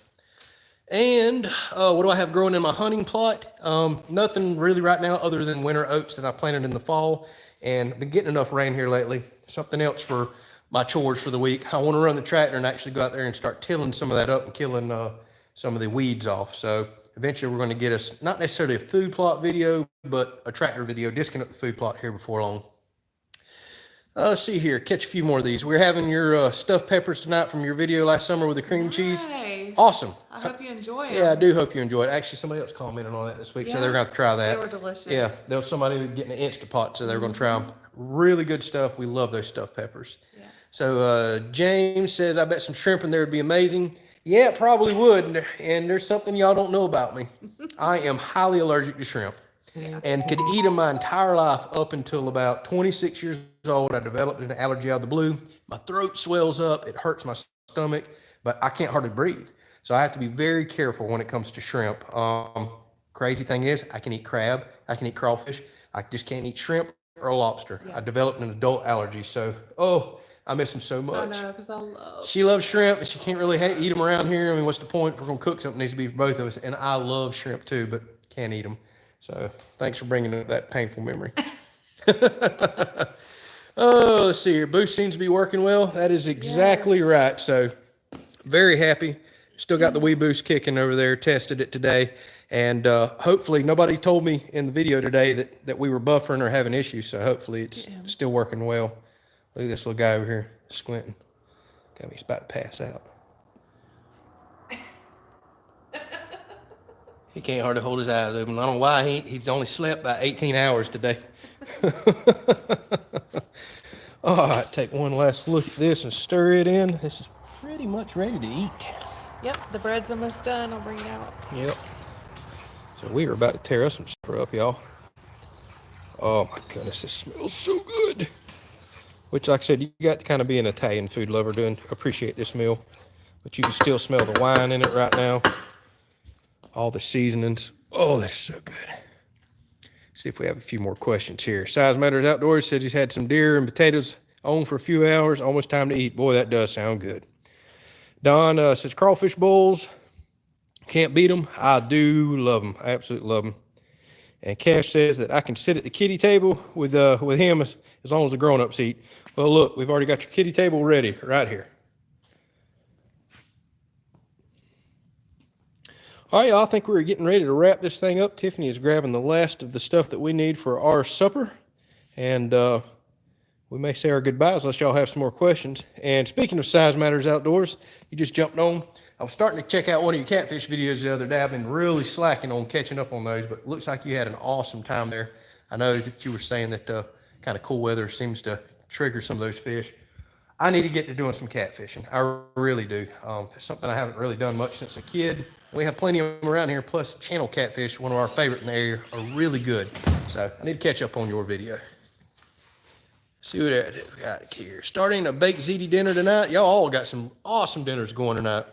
And what do I have growing in my hunting plot? Nothing really right now other than winter oats that I planted in the fall, and been getting enough rain here lately. Something else for my chores for the week. I want to run the tractor and actually go out there and start tilling some of that up and killing some of the weeds off. So eventually we're going to get us, not necessarily a food plot video, but a tractor video, disking up the food plot here before long. Let's see here, catch a few more of these. We're having your stuffed peppers tonight from your video last summer with the cream cheese. Awesome. I hope you enjoy it. Yeah, I do hope you enjoy it. Actually, somebody else commented on that this week, so they're going to have to try that. They were delicious. Yeah, there was somebody getting an Instapot, so they were going to try them. Really good stuff. We love those stuffed peppers. Yes. So James says, I bet some shrimp in there would be amazing. Yeah, it probably would. And there's something y'all don't know about me. I am highly allergic to shrimp and could eat them my entire life up until about 26 years old. I developed an allergy out of the blue. My throat swells up. It hurts my stomach, but I can't hardly breathe. So I have to be very careful when it comes to shrimp. Crazy thing is, I can eat crab. I can eat crawfish. I just can't eat shrimp or lobster. Yeah. I developed an adult allergy. So, I miss them so much. I know, because I love. She loves shrimp, and she can't really eat them around here. I mean, what's the point? If we're going to cook something, it needs to be for both of us. And I love shrimp too, but can't eat them. So thanks for bringing up that painful memory. Oh, let's see here. Boost seems to be working well. That is exactly right. So very happy. Still got the Wii Boost kicking over there. Tested it today. And hopefully nobody told me in the video today that we were buffering or having issues. So hopefully it's still working well. Look at this little guy over here squinting. Got me, he's about to pass out. He can't hardly hold his eyes open. I don't know why. He's only slept about 18 hours today. All right, take one last look at this and stir it in. This is pretty much ready to eat. Yep, the bread's almost done. I'll bring it out. Yep. So we are about to tear us some supper up, y'all. Oh my goodness, this smells so good. Which, like I said, you got to kind of be an Italian food lover to appreciate this meal. But you can still smell the wine in it right now. All the seasonings. Oh, that's so good. See if we have a few more questions here. Size Matters Outdoors said he's had some deer and potatoes on for a few hours. Almost time to eat. Boy, that does sound good. Don says crawfish bowls. Can't beat them. I do love them. I absolutely love them. And Cash says that I can sit at the kiddie table with him as long as the grown-ups eat. Well, look, we've already got your kiddie table ready right here. All right, y'all, I think we're getting ready to wrap this thing up. Tiffany is grabbing the last of the stuff that we need for our supper. And we may say our goodbyes unless y'all have some more questions. And speaking of Size Matters Outdoors, you just jumped on. I was starting to check out one of your catfish videos the other day. I've been really slacking on catching up on those, but it looks like you had an awesome time there. I know that you were saying that kind of cool weather seems to trigger some of those fish. I need to get to doing some catfishing. I really do. It's something I haven't really done much since a kid. We have plenty of them around here, plus channel catfish, one of our favorite in the area, are really good. So I need to catch up on your video. See what we got here. Starting a baked ziti dinner tonight. Y'all all got some awesome dinners going tonight.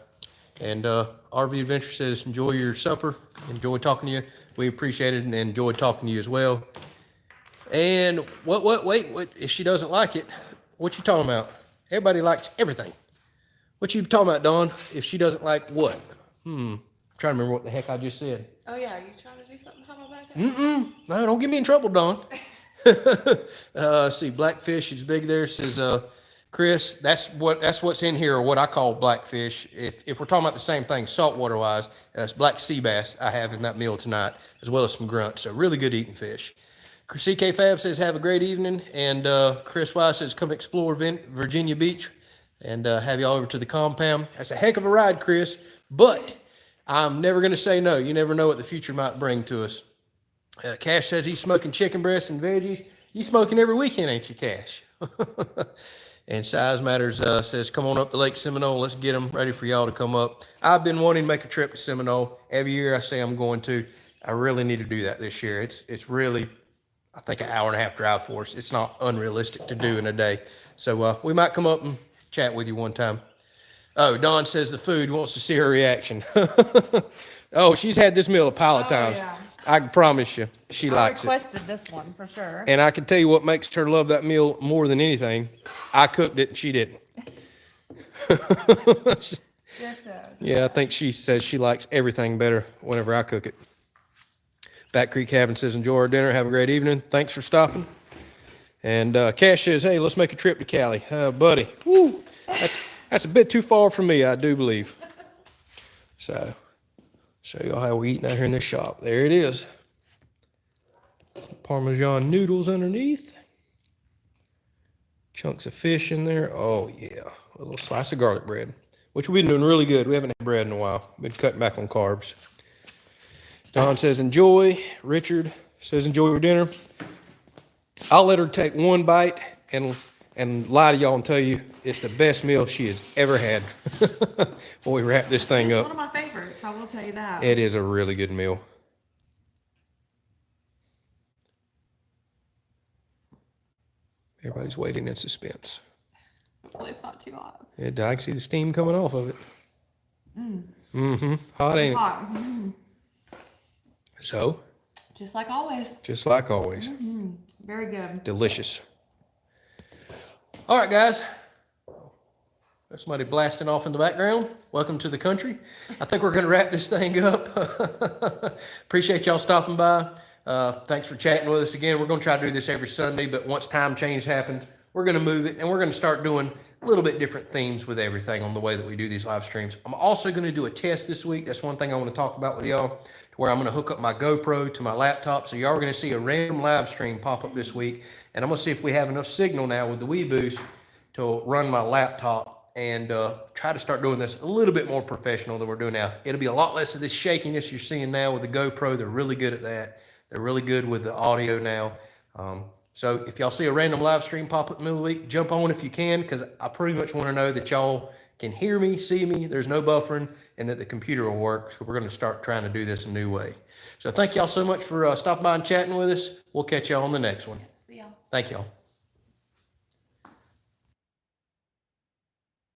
And RV Adventure says, enjoy your supper. Enjoy talking to you. We appreciate it and enjoyed talking to you as well. And wait, if she doesn't like it, what you talking about? Everybody likes everything. What you talking about, Dawn? If she doesn't like what? I'm trying to remember what the heck I just said. Oh, yeah. Are you trying to do something behind my back? No, don't get me in trouble, Dawn. See, Blackfish is big there. Says, Chris, that's what's in here, or what I call blackfish. If we're talking about the same thing, saltwater wise, it's black sea bass I have in that meal tonight, as well as some grunts. So really good eating fish. CK Fab says, have a great evening. And Chris Wise says, come explore Virginia Beach and have you all over to the compound. That's a heck of a ride, Chris. But I'm never going to say no. You never know what the future might bring to us. Cash says he's smoking chicken breast and veggies. You smoking every weekend, ain't you, Cash? And Size Matters says, come on up to Lake Seminole. Let's get them ready for y'all to come up. I've been wanting to make a trip to Seminole. Every year I say I'm going to. I really need to do that this year. It's really, I think, an hour and a half drive for us. It's not unrealistic to do in a day. So we might come up and chat with you one time. Oh, Dawn says the food, wants to see her reaction. Oh, she's had this meal a pile of times. I can promise you, she likes it. I requested this one for sure. And I can tell you what makes her love that meal more than anything. I cooked it and she didn't. Ditto. Yeah, I think she says she likes everything better whenever I cook it. Back Creek Cabin says, enjoy our dinner. Have a great evening. Thanks for stopping. And Cash says, hey, let's make a trip to Cali. Buddy, woo, that's a bit too far for me, I do believe. So, show y'all how we're eating out here in this shop. There it is. Parmesan noodles underneath. Chunks of fish in there. Oh, yeah. A little slice of garlic bread, which we've been doing really good. We haven't had bread in a while. Been cutting back on carbs. Don says, enjoy. Richard says, enjoy your dinner. I'll let her take one bite and lie to y'all and tell you it's the best meal she has ever had. Before we wrap this thing It's up. one of my favorites, I will tell you that. It is a really good meal. Everybody's waiting in suspense. Hopefully it's not too hot. I can see the steam coming off of it. Hot, ain't it? Hot. So, Just like always. just like always, Very good. delicious. All right, guys. There's somebody blasting off in the background. Welcome to the country. I think we're going to wrap this thing up. Appreciate y'all stopping by. Thanks for chatting with us again. We're going to try to do this every Sunday, but once time change happens, we're going to move it, and we're going to start doing a little bit different themes with everything on the way that we do these live streams. I'm also going to do a test this week. That's one thing I want to talk about with y'all, where I'm going to hook up my GoPro to my laptop. So y'all are going to see a random live stream pop up this week, and I'm going to see if we have enough signal now with the WeBoost to run my laptop and try to start doing this a little bit more professional than we're doing now. It'll be a lot less of this shakiness you're seeing now with the GoPro. They're really good at that. They're really good with the audio now. So if y'all see a random live stream pop up in the middle of the week, jump on if you can, because I pretty much want to know that y'all can hear me, see me, there's no buffering, and that the computer will work. So we're going to start trying to do this a new way. So thank y'all so much for stopping by and chatting with us. We'll catch y'all on the next one. See y'all. Thank y'all.